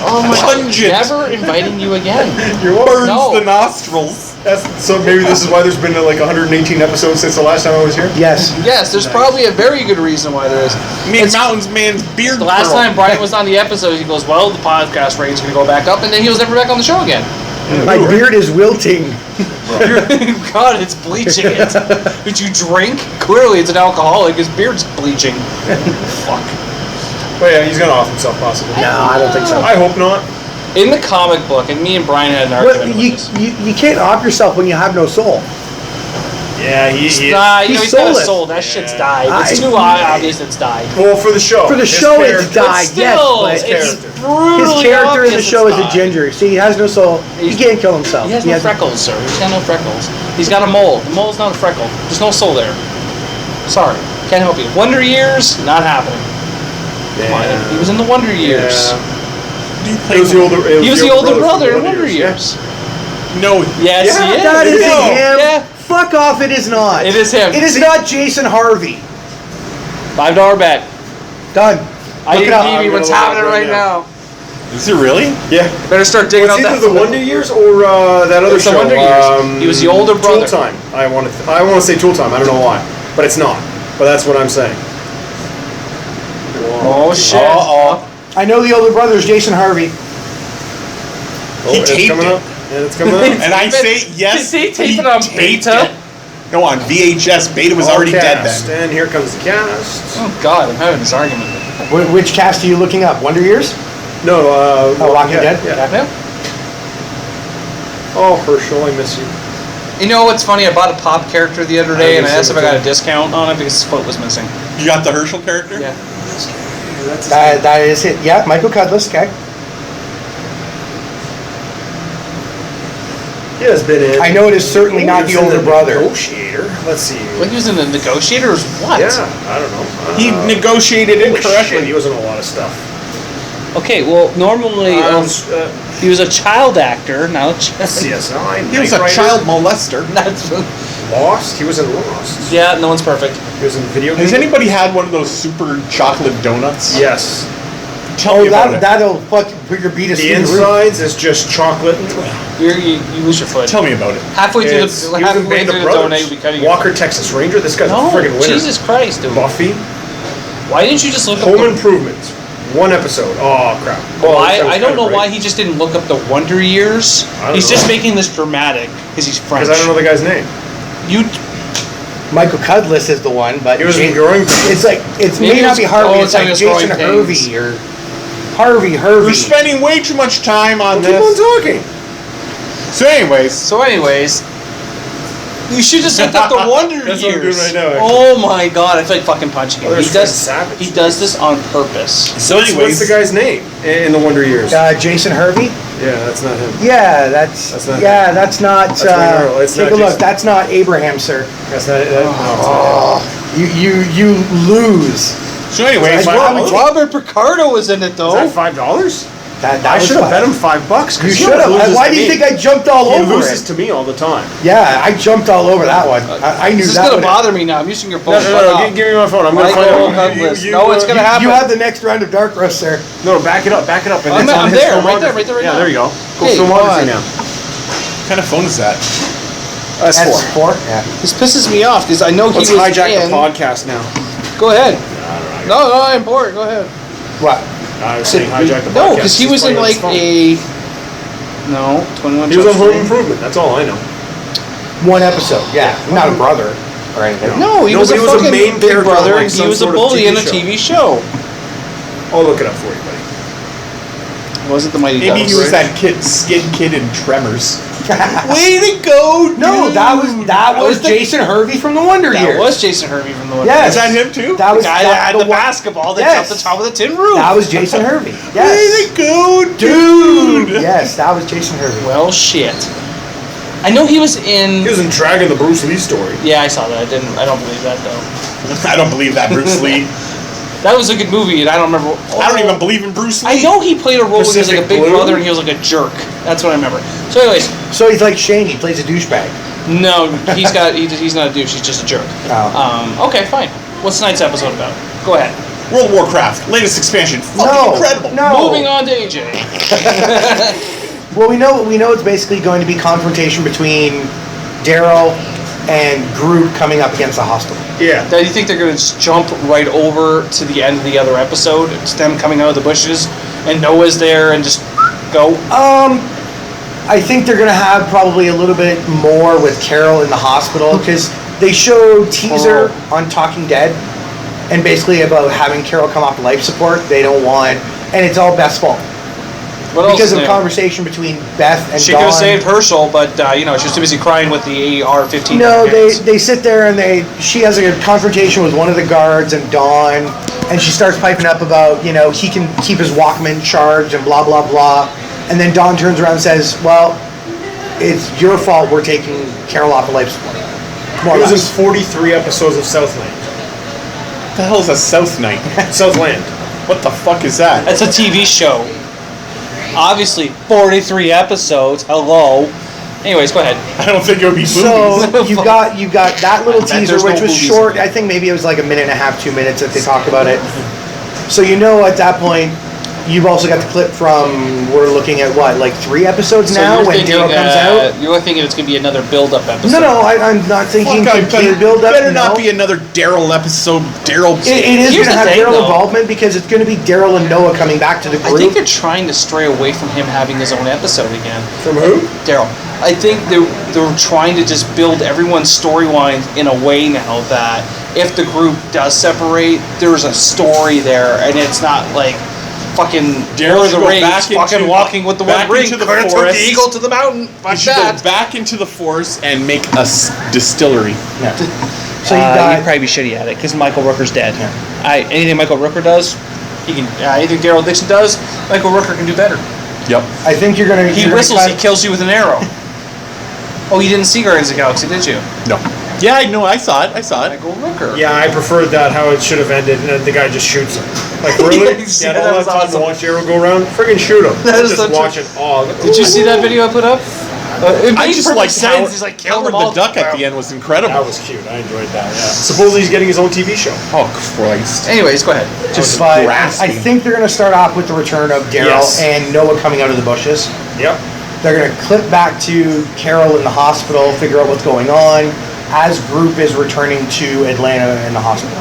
[SPEAKER 5] Oh my
[SPEAKER 7] Pungent.
[SPEAKER 5] god! Never inviting you again.
[SPEAKER 4] You're welcome.
[SPEAKER 7] Burns
[SPEAKER 5] No.
[SPEAKER 7] the nostrils.
[SPEAKER 4] So maybe this is why there's been like 118 episodes since the last time I was here.
[SPEAKER 6] yes.
[SPEAKER 5] Yes, there's probably a very good reason why there is.
[SPEAKER 7] Man, Mountains Man's beard.
[SPEAKER 5] The last
[SPEAKER 7] curl.
[SPEAKER 5] time Brian was on the episode, he goes, "Well, the podcast rating's gonna go back up," and then he was never back on the show again.
[SPEAKER 6] My beard is wilting.
[SPEAKER 5] God, it's bleaching it. Did you drink? Clearly, it's an alcoholic. His beard's bleaching. Fuck.
[SPEAKER 4] But yeah, he's gonna off himself possibly.
[SPEAKER 6] No, I don't think so.
[SPEAKER 4] I hope not.
[SPEAKER 5] In the comic book, and me and Brian had an
[SPEAKER 6] Well,
[SPEAKER 5] argument
[SPEAKER 6] you,
[SPEAKER 5] with this.
[SPEAKER 6] you can't off yourself when you have no soul.
[SPEAKER 4] Yeah,
[SPEAKER 5] Nah, you
[SPEAKER 6] he's
[SPEAKER 5] know, he's got a
[SPEAKER 6] soulless.
[SPEAKER 5] soul. That shit's died. It's
[SPEAKER 6] I-
[SPEAKER 5] too obvious it's died.
[SPEAKER 4] Well, for the show.
[SPEAKER 6] For the
[SPEAKER 4] His
[SPEAKER 6] show, it's
[SPEAKER 4] character-
[SPEAKER 6] died.
[SPEAKER 5] Still,
[SPEAKER 6] yes, but
[SPEAKER 5] it's
[SPEAKER 6] his
[SPEAKER 5] brutally
[SPEAKER 6] character in the
[SPEAKER 5] obvious
[SPEAKER 6] show
[SPEAKER 5] it's
[SPEAKER 6] is a
[SPEAKER 5] died.
[SPEAKER 6] ginger. See, he has no soul. He can't kill himself.
[SPEAKER 5] He has no freckles, sir. He's got no freckles. He's got a mole. The mole's not a freckle. There's no soul there. Sorry. Can't help you. Wonder Years, not happening. He was in the Wonder Years.
[SPEAKER 4] It was the older. It was
[SPEAKER 5] He was the older
[SPEAKER 4] from
[SPEAKER 5] brother in
[SPEAKER 4] Wonder
[SPEAKER 5] Wonder
[SPEAKER 4] Years.
[SPEAKER 5] Years.
[SPEAKER 7] No.
[SPEAKER 5] Yes,
[SPEAKER 4] Yeah,
[SPEAKER 5] he is.
[SPEAKER 6] That isn't
[SPEAKER 5] No.
[SPEAKER 6] him.
[SPEAKER 5] Yeah.
[SPEAKER 6] Fuck off, it is not.
[SPEAKER 5] It is him.
[SPEAKER 6] It is
[SPEAKER 5] See-
[SPEAKER 6] not Jason Harvey.
[SPEAKER 5] $5 bet.
[SPEAKER 6] Done.
[SPEAKER 5] I
[SPEAKER 6] Look it
[SPEAKER 5] need
[SPEAKER 6] up.
[SPEAKER 5] TV. What's
[SPEAKER 4] I'm gonna
[SPEAKER 5] happening
[SPEAKER 4] look
[SPEAKER 5] right
[SPEAKER 4] right
[SPEAKER 5] now?
[SPEAKER 7] Is it really?
[SPEAKER 4] Yeah.
[SPEAKER 5] Better start digging
[SPEAKER 4] It's
[SPEAKER 5] out
[SPEAKER 4] either
[SPEAKER 5] that.
[SPEAKER 4] the Wonder Years or that other
[SPEAKER 5] It's the
[SPEAKER 4] show.
[SPEAKER 5] Wonder Years. He was the older brother.
[SPEAKER 4] Tool Time. I want to say Tool Time. I don't know why, but it's not. But that's what I'm saying.
[SPEAKER 5] Oh shit.
[SPEAKER 7] Uh-oh.
[SPEAKER 6] I know the older brother is Jason Harvey.
[SPEAKER 4] Oh,
[SPEAKER 7] He
[SPEAKER 4] it's
[SPEAKER 7] taped
[SPEAKER 4] coming
[SPEAKER 7] it.
[SPEAKER 4] up. And it's coming up.
[SPEAKER 7] And I say yes.
[SPEAKER 5] Did he tape it on
[SPEAKER 7] taped
[SPEAKER 5] beta?
[SPEAKER 7] it. No, on VHS. Beta was already dead
[SPEAKER 4] Cast.
[SPEAKER 7] then.
[SPEAKER 4] And here comes the cast.
[SPEAKER 5] Oh god, I'm having this argument.
[SPEAKER 6] Which cast are you looking up? Wonder Years?
[SPEAKER 4] No,
[SPEAKER 6] Walking Dead?
[SPEAKER 4] Yeah.
[SPEAKER 5] Yeah.
[SPEAKER 4] Oh, Herschel, I miss you.
[SPEAKER 5] You know what's funny? I bought a pop character the other day, and I
[SPEAKER 4] I
[SPEAKER 5] asked if I
[SPEAKER 4] guess
[SPEAKER 5] got a discount on it because his foot was missing.
[SPEAKER 7] You got the Herschel character?
[SPEAKER 5] Yeah.
[SPEAKER 6] That is it. Yeah, Michael Cudlitz. Okay.
[SPEAKER 4] He has been in.
[SPEAKER 6] I know it is certainly not the older brother.
[SPEAKER 4] Negotiator. Let's see.
[SPEAKER 5] Well, he was in the Negotiators. What?
[SPEAKER 4] Yeah, I don't know.
[SPEAKER 7] He negotiated
[SPEAKER 4] holy shit,
[SPEAKER 7] incorrectly.
[SPEAKER 4] he was in a lot of stuff.
[SPEAKER 5] Okay, well, normally he was a child actor. Now,
[SPEAKER 4] CSI.
[SPEAKER 7] He was
[SPEAKER 4] Knight
[SPEAKER 7] a
[SPEAKER 4] Rider,
[SPEAKER 7] child molester.
[SPEAKER 5] that's
[SPEAKER 4] Lost. He was in Lost.
[SPEAKER 5] yeah. No one's perfect.
[SPEAKER 4] He was in video
[SPEAKER 7] Has
[SPEAKER 4] games.
[SPEAKER 7] anybody had one of those super chocolate donuts?
[SPEAKER 4] Yes.
[SPEAKER 7] Tell
[SPEAKER 6] Oh,
[SPEAKER 7] me about it.
[SPEAKER 6] that'll fucking put your beat us
[SPEAKER 4] The
[SPEAKER 6] through the roof.
[SPEAKER 4] insides is just chocolate.
[SPEAKER 5] You lose your foot.
[SPEAKER 7] Tell me about it.
[SPEAKER 5] Halfway through
[SPEAKER 4] It's-
[SPEAKER 5] the
[SPEAKER 4] he was in
[SPEAKER 5] halfway
[SPEAKER 4] Band of
[SPEAKER 5] through the donate,
[SPEAKER 4] Brothers.
[SPEAKER 5] we cut your
[SPEAKER 4] Walker, Texas Ranger. This guy's
[SPEAKER 5] No,
[SPEAKER 4] a friggin' winner.
[SPEAKER 5] Jesus Christ, dude.
[SPEAKER 4] Buffy.
[SPEAKER 5] Why didn't you just look
[SPEAKER 4] Home
[SPEAKER 5] up the
[SPEAKER 4] Improvement. One episode. Oh crap.
[SPEAKER 5] I don't know why he just didn't look up the Wonder Years.
[SPEAKER 4] I don't
[SPEAKER 5] He's
[SPEAKER 4] know.
[SPEAKER 5] just making this dramatic because he's French.
[SPEAKER 4] Because I don't know the guy's name.
[SPEAKER 5] You
[SPEAKER 6] Michael Cudlitz is the one, but
[SPEAKER 4] He was in Growing Pains.
[SPEAKER 6] it's like it
[SPEAKER 5] Maybe
[SPEAKER 6] may not be
[SPEAKER 5] it's-
[SPEAKER 6] Harvey.
[SPEAKER 5] oh,
[SPEAKER 6] It's
[SPEAKER 5] it's
[SPEAKER 6] like
[SPEAKER 5] his
[SPEAKER 6] Jason
[SPEAKER 5] Growing
[SPEAKER 6] Harvey
[SPEAKER 5] Pains.
[SPEAKER 6] or Harvey.
[SPEAKER 7] We're spending way too much time on
[SPEAKER 4] Keep on
[SPEAKER 7] this.
[SPEAKER 4] talking.
[SPEAKER 7] So anyways,
[SPEAKER 5] So, anyways, you should just look up the Wonder
[SPEAKER 4] That's what I'm
[SPEAKER 5] Years.
[SPEAKER 4] doing right now, actually.
[SPEAKER 5] Oh my God, I feel like fucking punching him.
[SPEAKER 4] Oh, there's
[SPEAKER 5] he does.
[SPEAKER 4] Fred Savage.
[SPEAKER 5] He does this on purpose.
[SPEAKER 7] so
[SPEAKER 4] What's
[SPEAKER 7] anyways,
[SPEAKER 4] the guy's name in the Wonder Years?
[SPEAKER 6] Jason Harvey.
[SPEAKER 4] Yeah, that's not him.
[SPEAKER 6] Yeah, that's
[SPEAKER 4] That's not
[SPEAKER 6] yeah, that's not.
[SPEAKER 4] That's Wayne Earl. It's
[SPEAKER 6] take
[SPEAKER 4] not
[SPEAKER 6] a look.
[SPEAKER 4] Jason.
[SPEAKER 6] That's not Abraham, sir.
[SPEAKER 4] That's not it. No,
[SPEAKER 6] You lose.
[SPEAKER 7] so anyways,
[SPEAKER 5] Robert Picardo was in it though.
[SPEAKER 4] Is that $5?
[SPEAKER 6] That
[SPEAKER 4] I
[SPEAKER 6] was
[SPEAKER 4] should have
[SPEAKER 6] fun.
[SPEAKER 4] bet him $5.
[SPEAKER 6] You should have. Why do you think I jumped all
[SPEAKER 4] He
[SPEAKER 6] over
[SPEAKER 4] loses
[SPEAKER 6] it?
[SPEAKER 4] to me all the time.
[SPEAKER 6] Yeah, I jumped all over that one. I knew
[SPEAKER 5] This is
[SPEAKER 6] that
[SPEAKER 5] gonna
[SPEAKER 6] would-
[SPEAKER 5] bother me now. I'm using your phone.
[SPEAKER 4] No,
[SPEAKER 5] Shut up.
[SPEAKER 4] give me my phone. I'm gonna
[SPEAKER 5] Michael
[SPEAKER 4] find out.
[SPEAKER 5] Cudlitz. No, it's gonna happen.
[SPEAKER 6] You have the next round of Dark Roast, sir.
[SPEAKER 4] No, back it up. Back it up. And
[SPEAKER 5] I'm-
[SPEAKER 4] it's on
[SPEAKER 5] I'm
[SPEAKER 4] his
[SPEAKER 5] there, right
[SPEAKER 4] filmography.
[SPEAKER 5] there, right there, right
[SPEAKER 4] Yeah,
[SPEAKER 5] now.
[SPEAKER 4] there you go. Go
[SPEAKER 5] Hey,
[SPEAKER 4] filmography
[SPEAKER 5] fine.
[SPEAKER 4] now.
[SPEAKER 7] what kind of phone is that?
[SPEAKER 6] That's
[SPEAKER 4] S4.
[SPEAKER 6] four. Yeah.
[SPEAKER 5] This pisses me off because I know
[SPEAKER 4] Let's
[SPEAKER 5] he was
[SPEAKER 4] hijack
[SPEAKER 5] in.
[SPEAKER 4] the podcast now.
[SPEAKER 5] Go ahead. No, I'm bored. Go ahead.
[SPEAKER 6] What?
[SPEAKER 4] I was saying hijack the podcast.
[SPEAKER 5] No, because he was in
[SPEAKER 4] playing on
[SPEAKER 5] like
[SPEAKER 4] his phone.
[SPEAKER 5] No, 21
[SPEAKER 4] He was on
[SPEAKER 5] Jump
[SPEAKER 4] Home
[SPEAKER 5] Street.
[SPEAKER 4] Improvement. That's all I know.
[SPEAKER 6] One episode, yeah. Not a brother or anything.
[SPEAKER 5] No, he was a fucking
[SPEAKER 4] main
[SPEAKER 5] big
[SPEAKER 4] character on,
[SPEAKER 5] brother.
[SPEAKER 4] like,
[SPEAKER 5] He
[SPEAKER 4] some
[SPEAKER 5] was a
[SPEAKER 4] sort of
[SPEAKER 5] bully in a
[SPEAKER 4] TV
[SPEAKER 5] TV show.
[SPEAKER 4] I'll look it up for you, buddy.
[SPEAKER 5] Was it the Mighty
[SPEAKER 7] Maybe
[SPEAKER 5] Ducks?
[SPEAKER 7] he was that skin kid in Tremors. Way to go, dude!
[SPEAKER 6] No, that was Jason Hervey from the Wonder
[SPEAKER 5] That
[SPEAKER 6] Years.
[SPEAKER 5] was Jason Hervey from the Wonder
[SPEAKER 6] Yes.
[SPEAKER 7] Is that him too?
[SPEAKER 6] That was
[SPEAKER 5] The guy that had the
[SPEAKER 6] one-
[SPEAKER 5] basketball that
[SPEAKER 6] Yes.
[SPEAKER 5] jumped the top of the tin roof.
[SPEAKER 6] That was Jason Hervey.
[SPEAKER 7] Way
[SPEAKER 6] Yes.
[SPEAKER 7] to go,
[SPEAKER 6] Dude. Yes, that was Jason Hervey.
[SPEAKER 5] Well, shit. I know he was in.
[SPEAKER 4] He was in Dragon, the Bruce Lee story.
[SPEAKER 5] Yeah, I saw that. I don't believe that though.
[SPEAKER 7] I don't believe that, Bruce Lee.
[SPEAKER 5] That was a good movie, and I don't remember.
[SPEAKER 7] I don't even believe in Bruce Lee.
[SPEAKER 5] I know he played a role where he was like a
[SPEAKER 4] Pacific
[SPEAKER 5] big
[SPEAKER 4] Blue?
[SPEAKER 5] brother and he was like a jerk. That's what I remember. So, anyways,
[SPEAKER 6] So he's like Shane. He plays a douchebag.
[SPEAKER 5] no, he's not a douche. He's just a jerk.
[SPEAKER 6] Oh.
[SPEAKER 5] Okay, fine. What's tonight's episode about? Go ahead.
[SPEAKER 7] World of Warcraft, latest expansion. Fucking
[SPEAKER 6] No,
[SPEAKER 7] incredible.
[SPEAKER 6] no.
[SPEAKER 5] Moving on to AJ.
[SPEAKER 6] Well, we know it's basically going to be confrontation between Daryl and Groot coming up against the hospital.
[SPEAKER 4] Yeah.
[SPEAKER 5] Do you think they're going to just jump right over to the end of the other episode? It's them coming out of the bushes and Noah's there and just go?
[SPEAKER 6] I think they're going to have probably a little bit more with Carol in the hospital because they show teaser on Talking Dead and basically about having Carol come off life support. They don't want, and it's all Beth's fault.
[SPEAKER 5] What else
[SPEAKER 6] Because
[SPEAKER 5] is
[SPEAKER 6] of
[SPEAKER 5] new?
[SPEAKER 6] conversation between Beth and
[SPEAKER 5] She
[SPEAKER 6] Dawn.
[SPEAKER 5] could have saved Herschel, but she's too busy crying with the AR-15.
[SPEAKER 6] No, they sit there and she has a confrontation with one of the guards and Dawn, and she starts piping up about, he can keep his Walkman charged and blah, blah, blah. And then Dawn turns around and says, well, it's your fault we're taking Carol off of life support. More or
[SPEAKER 4] He was
[SPEAKER 6] less.
[SPEAKER 4] in 43 episodes of Southland.
[SPEAKER 7] What the hell is a South Night?
[SPEAKER 4] Southland.
[SPEAKER 7] What the fuck is that?
[SPEAKER 5] That's a TV show. Obviously, 43 episodes. Hello. Anyways, go ahead.
[SPEAKER 7] I don't think it would be movies.
[SPEAKER 6] So you got that little
[SPEAKER 5] I bet
[SPEAKER 6] teaser,
[SPEAKER 5] there's
[SPEAKER 6] which
[SPEAKER 5] no
[SPEAKER 6] was
[SPEAKER 5] movies
[SPEAKER 6] short.
[SPEAKER 5] in it.
[SPEAKER 6] I think maybe it was like a minute and a half, 2 minutes that they talked about it. So at that point, you've also got the clip from we're looking at what, like 3 episodes now
[SPEAKER 5] you're
[SPEAKER 6] when
[SPEAKER 5] thinking,
[SPEAKER 6] Daryl comes out.
[SPEAKER 5] You're thinking it's going to be another build-up episode.
[SPEAKER 6] No, I'm not thinking
[SPEAKER 7] Fuck,
[SPEAKER 6] complete build up.
[SPEAKER 7] better not be another Daryl episode. Daryl.
[SPEAKER 6] It is
[SPEAKER 5] Here's
[SPEAKER 6] going to
[SPEAKER 5] the
[SPEAKER 6] have
[SPEAKER 5] thing,
[SPEAKER 6] Daryl
[SPEAKER 5] though.
[SPEAKER 6] involvement because it's going to be Daryl and Noah coming back to the
[SPEAKER 5] I
[SPEAKER 6] group.
[SPEAKER 5] think they're trying to stray away from him having his own episode again.
[SPEAKER 4] From who?
[SPEAKER 5] Daryl. I think they're trying to just build everyone's storyline in a way now that if the group does separate, there's a story there, and it's not like fucking
[SPEAKER 7] Daryl
[SPEAKER 5] Lord of
[SPEAKER 7] should
[SPEAKER 5] the
[SPEAKER 7] go
[SPEAKER 5] Rings,
[SPEAKER 7] back
[SPEAKER 5] fucking
[SPEAKER 7] into-
[SPEAKER 5] walking with the
[SPEAKER 7] back
[SPEAKER 5] one ring,
[SPEAKER 7] into the
[SPEAKER 5] took the
[SPEAKER 7] forest.
[SPEAKER 5] eagle to the mountain.
[SPEAKER 7] You
[SPEAKER 5] Fuck
[SPEAKER 7] should
[SPEAKER 5] that.
[SPEAKER 7] go back into the forest and make a distillery.
[SPEAKER 6] Yeah. So you
[SPEAKER 5] You'd
[SPEAKER 6] got
[SPEAKER 5] probably be shitty at it because Michael Rooker's dead. Anything Michael Rooker does, he can. Anything Daryl Dixon does, Michael Rooker can do better.
[SPEAKER 7] Yep.
[SPEAKER 6] I think you're going to
[SPEAKER 5] He whistles, he kills you with an arrow. Oh, you didn't see Guardians of the Galaxy, did you?
[SPEAKER 7] No. Yeah, I know. I saw it.
[SPEAKER 5] Michael Rooker.
[SPEAKER 4] Yeah, I preferred that how it should have ended, and then the guy just shoots him. Like, really?
[SPEAKER 5] Yeah,
[SPEAKER 4] all
[SPEAKER 5] that was
[SPEAKER 4] time
[SPEAKER 5] awesome.
[SPEAKER 4] to watch Arrow go around? Friggin' shoot him.
[SPEAKER 5] That is
[SPEAKER 4] Just
[SPEAKER 5] so true.
[SPEAKER 4] watch it all.
[SPEAKER 5] Did you see that video I put up? It
[SPEAKER 7] I
[SPEAKER 5] made
[SPEAKER 7] just
[SPEAKER 5] perfect
[SPEAKER 7] like
[SPEAKER 5] sense. He's like, kill
[SPEAKER 7] Howard
[SPEAKER 5] them all.
[SPEAKER 7] the Duck at the end was incredible.
[SPEAKER 4] That was cute. I enjoyed that, yeah. Supposedly he's getting his own TV show.
[SPEAKER 7] Oh Christ!
[SPEAKER 5] Anyways, go ahead.
[SPEAKER 7] Just
[SPEAKER 6] But I
[SPEAKER 7] grasping.
[SPEAKER 6] think they're going to start off with the return of Daryl
[SPEAKER 4] Yes.
[SPEAKER 6] and Noah coming out of the bushes.
[SPEAKER 4] Yep.
[SPEAKER 6] They're going to clip back to Carol in the hospital, figure out what's going on, as group is returning to Atlanta in the hospital.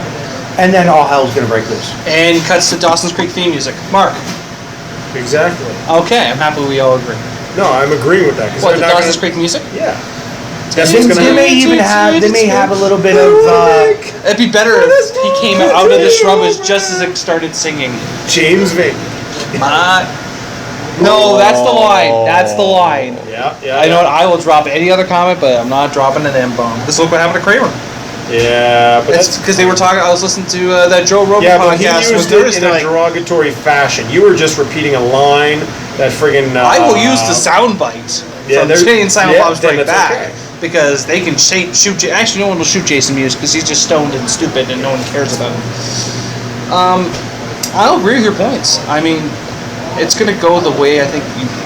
[SPEAKER 6] And then all hell's going to break loose.
[SPEAKER 5] And cuts to Dawson's Creek theme music. Mark.
[SPEAKER 4] Exactly.
[SPEAKER 5] Okay, I'm happy we all agree.
[SPEAKER 4] No, I'm agreeing with that. 'cause
[SPEAKER 5] What,
[SPEAKER 4] they're
[SPEAKER 5] the
[SPEAKER 4] not
[SPEAKER 5] Dawson's
[SPEAKER 4] gonna-
[SPEAKER 5] Creek music?
[SPEAKER 4] Yeah. That's what's gonna
[SPEAKER 6] They may
[SPEAKER 4] happen.
[SPEAKER 6] even have, they may have a little bit of,
[SPEAKER 5] It'd be better if he came out of the shrubs just as it started singing.
[SPEAKER 4] James Vane.
[SPEAKER 5] No, that's the line. That's the line.
[SPEAKER 4] Yeah, yeah.
[SPEAKER 5] I know what, I will drop any other comment, but I'm not dropping an M-bomb. This look what happened to Kramer.
[SPEAKER 4] Yeah, but
[SPEAKER 5] It's
[SPEAKER 4] that's...
[SPEAKER 5] because they were talking, I was listening to that Joe Rogan
[SPEAKER 4] Yeah, but he
[SPEAKER 5] podcast with
[SPEAKER 4] used it in
[SPEAKER 5] Thursday.
[SPEAKER 4] a derogatory fashion. You were just repeating a line that friggin'...
[SPEAKER 5] I will use the sound bites
[SPEAKER 4] yeah,
[SPEAKER 5] from
[SPEAKER 4] they're-
[SPEAKER 5] Jay and Silent
[SPEAKER 4] yeah,
[SPEAKER 5] Bob Strike
[SPEAKER 4] then that's
[SPEAKER 5] Back
[SPEAKER 4] okay.
[SPEAKER 5] because they can shoot you. Actually, no one will shoot Jason Mewes because he's just stoned and stupid and no one cares about him. I'll agree with your points. I mean, it's going to go the way I think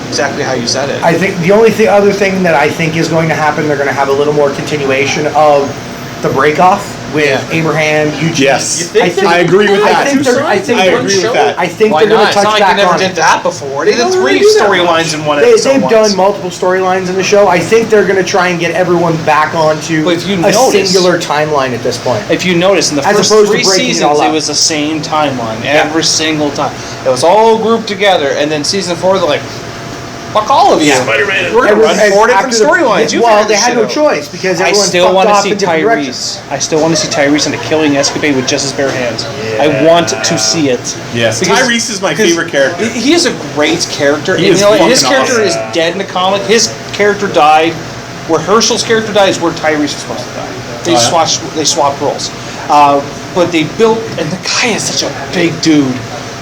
[SPEAKER 5] exactly how you said it.
[SPEAKER 6] I think the only other thing that I think is going to happen, they're going to have a little more continuation of the break-off with Abraham, Eugene.
[SPEAKER 7] Yes.
[SPEAKER 6] I
[SPEAKER 7] agree with that.
[SPEAKER 6] I think
[SPEAKER 7] I agree with that.
[SPEAKER 6] I think
[SPEAKER 5] Why
[SPEAKER 6] they're going
[SPEAKER 5] not?
[SPEAKER 6] to
[SPEAKER 5] It's
[SPEAKER 6] touch
[SPEAKER 5] not like
[SPEAKER 6] back
[SPEAKER 5] they never
[SPEAKER 6] on
[SPEAKER 5] did
[SPEAKER 6] it.
[SPEAKER 5] that before. They did
[SPEAKER 4] don't
[SPEAKER 5] 3
[SPEAKER 4] really do that
[SPEAKER 5] storylines in one
[SPEAKER 6] They've
[SPEAKER 5] episode.
[SPEAKER 6] done
[SPEAKER 5] once.
[SPEAKER 6] multiple storylines in the show. I think they're going to try and get everyone back onto
[SPEAKER 5] But if you
[SPEAKER 6] a
[SPEAKER 5] notice-
[SPEAKER 6] singular timeline at this point.
[SPEAKER 5] If you notice, in the
[SPEAKER 6] As
[SPEAKER 5] first
[SPEAKER 6] opposed to
[SPEAKER 5] 3
[SPEAKER 6] breaking it
[SPEAKER 5] seasons,
[SPEAKER 6] all
[SPEAKER 5] it
[SPEAKER 6] up.
[SPEAKER 5] was the same timeline every single time. It was all grouped together, and then season 4, they're like, Fuck all of you.
[SPEAKER 4] Spider-Man.
[SPEAKER 5] We're gonna run
[SPEAKER 6] And
[SPEAKER 5] 4 different
[SPEAKER 6] after the-
[SPEAKER 5] storylines. You
[SPEAKER 6] Well,
[SPEAKER 5] figured
[SPEAKER 6] they
[SPEAKER 5] this
[SPEAKER 6] had
[SPEAKER 5] shit
[SPEAKER 6] no
[SPEAKER 5] out.
[SPEAKER 6] choice because
[SPEAKER 5] I
[SPEAKER 6] everyone
[SPEAKER 5] still
[SPEAKER 6] fucked
[SPEAKER 5] want to
[SPEAKER 6] off
[SPEAKER 5] see
[SPEAKER 6] in different
[SPEAKER 5] Tyrese.
[SPEAKER 6] directions.
[SPEAKER 5] I still want to see Tyrese in a killing escapade with just his bare hands. I want to see it.
[SPEAKER 7] Yes,
[SPEAKER 5] Because-
[SPEAKER 7] Tyrese is my favorite character.
[SPEAKER 5] He is a great character.
[SPEAKER 7] He
[SPEAKER 5] And,
[SPEAKER 7] is
[SPEAKER 5] you know, and his
[SPEAKER 7] fucking
[SPEAKER 5] character
[SPEAKER 7] awesome.
[SPEAKER 5] is dead in the comic. His character died. Where Herschel's character died is where Tyrese is supposed to die. They swapped roles. But they built, and the guy is such a big dude.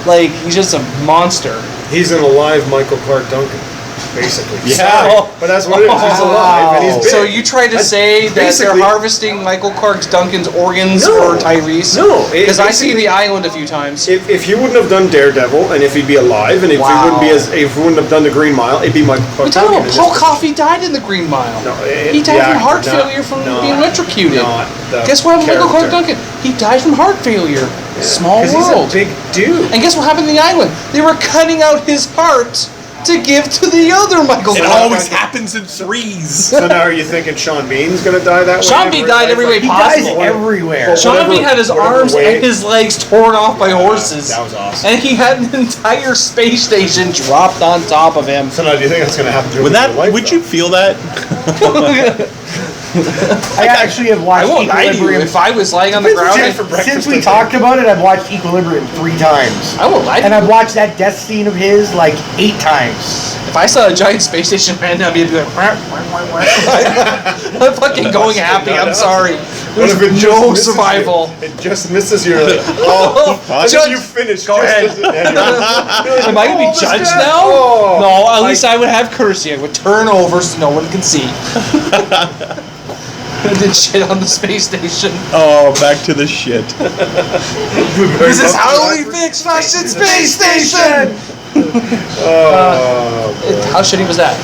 [SPEAKER 5] Like, he's just a monster.
[SPEAKER 4] He's an alive Michael Clark Duncan, basically.
[SPEAKER 7] Yeah.
[SPEAKER 5] Oh.
[SPEAKER 4] But that's what it is. He's alive and he's big.
[SPEAKER 5] So you try to
[SPEAKER 4] That's
[SPEAKER 5] say that they're
[SPEAKER 4] basically-
[SPEAKER 5] harvesting Michael Clark Duncan's organs
[SPEAKER 4] No.
[SPEAKER 5] for Tyrese?
[SPEAKER 4] No,
[SPEAKER 5] Because I see the island a few times.
[SPEAKER 4] If he wouldn't have done Daredevil, and if he'd be alive, and if
[SPEAKER 5] Wow.
[SPEAKER 4] he wouldn't have done the Green Mile, it'd be Michael Clark
[SPEAKER 5] But tell
[SPEAKER 4] Duncan.
[SPEAKER 5] him, Paul Coffey died in the Green Mile.
[SPEAKER 4] No,
[SPEAKER 5] He died from heart
[SPEAKER 4] not-
[SPEAKER 5] failure from
[SPEAKER 4] not-
[SPEAKER 5] being electrocuted.
[SPEAKER 4] not the
[SPEAKER 5] Guess what happened to Michael Clark
[SPEAKER 4] character.
[SPEAKER 5] Duncan? He died from heart failure. Small
[SPEAKER 4] Because
[SPEAKER 5] world.
[SPEAKER 4] he's a big dude.
[SPEAKER 5] And guess what happened to the island? They were cutting out his heart to give to the other Michael
[SPEAKER 7] It
[SPEAKER 5] Clark
[SPEAKER 7] always
[SPEAKER 5] Duncan.
[SPEAKER 7] happens in threes.
[SPEAKER 4] So now are you thinking Sean Bean's gonna die that way?
[SPEAKER 5] Sean Bean died every way
[SPEAKER 6] He
[SPEAKER 5] possible.
[SPEAKER 6] dies everywhere.
[SPEAKER 5] Sean
[SPEAKER 4] Whatever-
[SPEAKER 5] Bean had his
[SPEAKER 4] whatever
[SPEAKER 5] arms
[SPEAKER 4] way-
[SPEAKER 5] and his legs torn off by horses.
[SPEAKER 4] that was awesome.
[SPEAKER 5] And he had an entire space station dropped on top of him.
[SPEAKER 4] So now do you think that's gonna happen to him
[SPEAKER 7] Would
[SPEAKER 4] in
[SPEAKER 7] that?
[SPEAKER 4] real life,
[SPEAKER 7] Would
[SPEAKER 4] though?
[SPEAKER 7] you feel that?
[SPEAKER 6] I actually have
[SPEAKER 5] I
[SPEAKER 6] watched
[SPEAKER 5] won't lie to you.
[SPEAKER 6] Equilibrium.
[SPEAKER 5] If I was lying on the ground,
[SPEAKER 6] Since we talked about it, I've watched Equilibrium 3 times.
[SPEAKER 5] I won't lie to
[SPEAKER 6] And
[SPEAKER 5] you.
[SPEAKER 6] I've watched that death scene of his like 8 times.
[SPEAKER 5] If I saw a giant space station man down, I'd be like, wah, wah, wah, wah. I'm fucking going happy. I'm sorry.
[SPEAKER 4] What
[SPEAKER 5] There's
[SPEAKER 4] if it just
[SPEAKER 5] no
[SPEAKER 4] misses you?
[SPEAKER 5] survival.
[SPEAKER 4] It just misses you. Like, oh, and
[SPEAKER 5] Judge,
[SPEAKER 4] then you finish.
[SPEAKER 5] go
[SPEAKER 4] just
[SPEAKER 5] ahead.
[SPEAKER 4] as it ended.
[SPEAKER 5] Am I gonna be
[SPEAKER 4] Oh, this
[SPEAKER 5] judged
[SPEAKER 4] guy-
[SPEAKER 5] now?
[SPEAKER 4] Oh.
[SPEAKER 5] No, at least I would have courtesy. I would turn over so no one can see. And did shit on the space station.
[SPEAKER 7] Oh, back to the shit.
[SPEAKER 5] This is how we fix Russian space station. How shitty was that?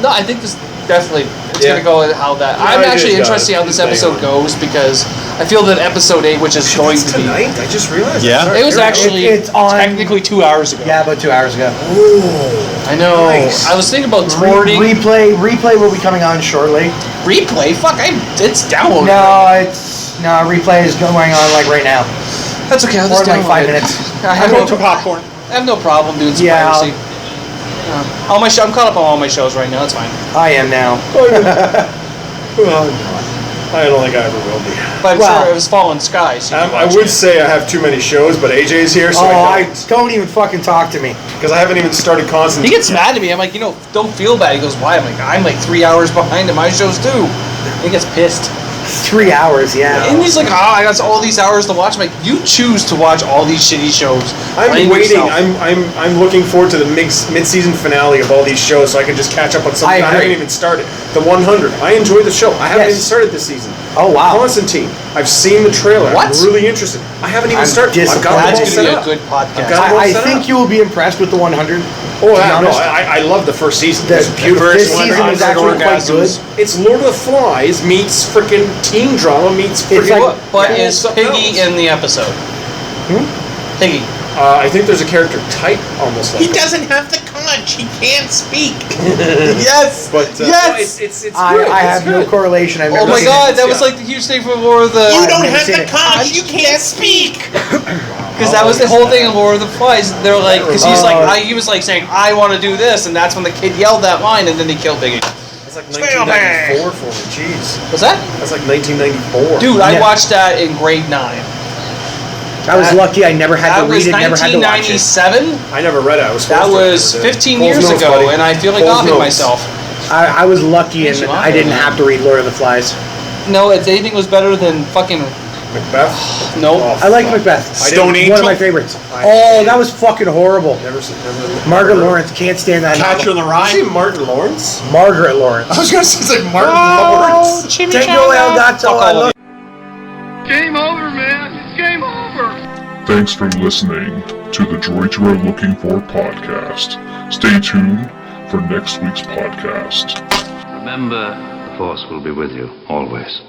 [SPEAKER 5] No, I think this definitely it's
[SPEAKER 4] Yeah.
[SPEAKER 5] gonna go with how that. I'm
[SPEAKER 4] it
[SPEAKER 5] actually
[SPEAKER 4] is,
[SPEAKER 5] interested to see how
[SPEAKER 4] guys.
[SPEAKER 5] this episode goes because I feel that episode 8, which is going
[SPEAKER 4] It's
[SPEAKER 5] to be,
[SPEAKER 4] tonight. I just realized.
[SPEAKER 7] Yeah.
[SPEAKER 4] Sorry.
[SPEAKER 5] it was actually
[SPEAKER 6] It's on-
[SPEAKER 5] technically 2 hours ago.
[SPEAKER 6] Yeah, about 2 hours ago.
[SPEAKER 5] I know.
[SPEAKER 4] Nice.
[SPEAKER 5] I was thinking about thwarting
[SPEAKER 6] Replay will be coming on shortly.
[SPEAKER 5] replay. Fuck, it's downloaded.
[SPEAKER 6] Replay is going on like right now.
[SPEAKER 5] That's okay. I'll
[SPEAKER 6] Or
[SPEAKER 5] just
[SPEAKER 6] like
[SPEAKER 5] download
[SPEAKER 6] 5
[SPEAKER 5] it.
[SPEAKER 6] minutes.
[SPEAKER 5] I have,
[SPEAKER 7] Go
[SPEAKER 5] no,
[SPEAKER 7] to popcorn.
[SPEAKER 5] I have no problem doing some
[SPEAKER 6] Yeah.
[SPEAKER 5] piracy. All my I'm caught up on all my shows right now. That's fine.
[SPEAKER 6] I am now.
[SPEAKER 4] Well, I don't think I ever will be.
[SPEAKER 5] But I'm
[SPEAKER 6] Well-
[SPEAKER 5] sure it was Fallen Skies. So you can
[SPEAKER 4] I
[SPEAKER 5] watch
[SPEAKER 4] would
[SPEAKER 5] it.
[SPEAKER 4] say I have too many shows, but AJ's here, so
[SPEAKER 6] I don't even fucking talk to me.
[SPEAKER 4] because I haven't even started constantly.
[SPEAKER 5] He gets mad at me. I'm like, don't feel bad. He goes, why? I'm like 3 hours behind in my shows too. He gets pissed.
[SPEAKER 6] 3 hours, yeah.
[SPEAKER 5] And he's like, I got all these hours to watch. I'm like, you choose to watch all these shitty shows.
[SPEAKER 4] I'm
[SPEAKER 5] Blame
[SPEAKER 4] waiting.
[SPEAKER 5] yourself.
[SPEAKER 4] I'm looking forward to the mid-season finale of all these shows, so I can just catch up on something I
[SPEAKER 6] I agree.
[SPEAKER 4] haven't even started. The 100. I enjoy the show. I haven't
[SPEAKER 6] Yes.
[SPEAKER 4] even started this season.
[SPEAKER 6] Oh, wow.
[SPEAKER 4] Constantine. I've seen the trailer.
[SPEAKER 5] What?
[SPEAKER 4] I'm really interested. I haven't even
[SPEAKER 6] I'm
[SPEAKER 4] started. I've got
[SPEAKER 6] disappointed.
[SPEAKER 4] it all
[SPEAKER 5] That's
[SPEAKER 4] set
[SPEAKER 5] going to be a
[SPEAKER 4] up.
[SPEAKER 5] good podcast.
[SPEAKER 4] got it all
[SPEAKER 6] I
[SPEAKER 4] set
[SPEAKER 6] think
[SPEAKER 4] up.
[SPEAKER 6] you will be impressed with the 100.
[SPEAKER 4] Oh,
[SPEAKER 6] to be
[SPEAKER 4] yeah, no,
[SPEAKER 6] honest.
[SPEAKER 4] I love the first season.
[SPEAKER 6] The-
[SPEAKER 4] It's beautiful.
[SPEAKER 6] this season was actually quite good.
[SPEAKER 4] It's Lord of the Flies meets freaking teen drama meets freaking.
[SPEAKER 6] like-
[SPEAKER 5] But
[SPEAKER 4] yeah,
[SPEAKER 5] is
[SPEAKER 4] something
[SPEAKER 5] Piggy
[SPEAKER 4] else.
[SPEAKER 5] in the episode? Piggy.
[SPEAKER 4] I think there's a character type almost like
[SPEAKER 7] He
[SPEAKER 4] him.
[SPEAKER 7] doesn't have to conch. He can't speak. Yes.
[SPEAKER 4] But
[SPEAKER 5] Yes!
[SPEAKER 4] it's good.
[SPEAKER 6] I
[SPEAKER 4] It's
[SPEAKER 6] have no
[SPEAKER 4] good.
[SPEAKER 6] correlation. I've
[SPEAKER 5] Oh
[SPEAKER 6] never
[SPEAKER 5] my
[SPEAKER 6] seen
[SPEAKER 5] god,
[SPEAKER 6] it.
[SPEAKER 5] that was like the huge thing for Lord of the...
[SPEAKER 7] You don't
[SPEAKER 6] never
[SPEAKER 7] have
[SPEAKER 6] seen
[SPEAKER 7] to
[SPEAKER 6] it.
[SPEAKER 7] conch. You can't speak.
[SPEAKER 5] Because that was the whole thing of Lord of the Flies. They're like, because he's like, he was like saying, I want to do this, and that's when the kid yelled that line, and then he killed Piggy.
[SPEAKER 4] That's like 1994 for me. Jeez,
[SPEAKER 5] What's that?
[SPEAKER 4] that's like 1994.
[SPEAKER 5] Dude, I
[SPEAKER 6] Yeah.
[SPEAKER 5] watched that in grade 9.
[SPEAKER 6] I was lucky I never had
[SPEAKER 5] That
[SPEAKER 6] to
[SPEAKER 5] was
[SPEAKER 6] read it, never had to watch it.
[SPEAKER 5] 1997.
[SPEAKER 4] I never read it. I was
[SPEAKER 5] That
[SPEAKER 4] supposed to.
[SPEAKER 5] was 15
[SPEAKER 4] Cole's
[SPEAKER 5] years
[SPEAKER 4] notes,
[SPEAKER 5] ago,
[SPEAKER 4] buddy.
[SPEAKER 5] and I feel like
[SPEAKER 4] Cole's
[SPEAKER 5] offing
[SPEAKER 4] notes.
[SPEAKER 5] myself.
[SPEAKER 6] I was lucky and
[SPEAKER 5] Yes, you
[SPEAKER 6] I
[SPEAKER 5] are.
[SPEAKER 6] didn't have to read Lord of the Flies.
[SPEAKER 5] No, if anything was better than fucking...
[SPEAKER 4] Macbeth.
[SPEAKER 5] Nope.
[SPEAKER 4] Oh,
[SPEAKER 6] I like
[SPEAKER 4] fuck.
[SPEAKER 6] Macbeth.
[SPEAKER 7] Stone Angel.
[SPEAKER 6] One of my favorites.
[SPEAKER 4] I-
[SPEAKER 6] Oh, that was fucking horrible.
[SPEAKER 4] Never.
[SPEAKER 6] Margaret Lawrence, can't stand that.
[SPEAKER 7] Catcher in the
[SPEAKER 4] Did you
[SPEAKER 7] Rye.
[SPEAKER 4] see Martin Lawrence?
[SPEAKER 6] Margaret Lawrence.
[SPEAKER 7] I was gonna say it's like Martin
[SPEAKER 5] Oh,
[SPEAKER 7] Lawrence.
[SPEAKER 6] Tango El Gato,
[SPEAKER 5] Fuck
[SPEAKER 6] I
[SPEAKER 5] all of
[SPEAKER 6] love
[SPEAKER 1] Thanks for listening to the Droids We're Looking For podcast. Stay tuned for next week's podcast.
[SPEAKER 8] Remember, the Force will be with you always.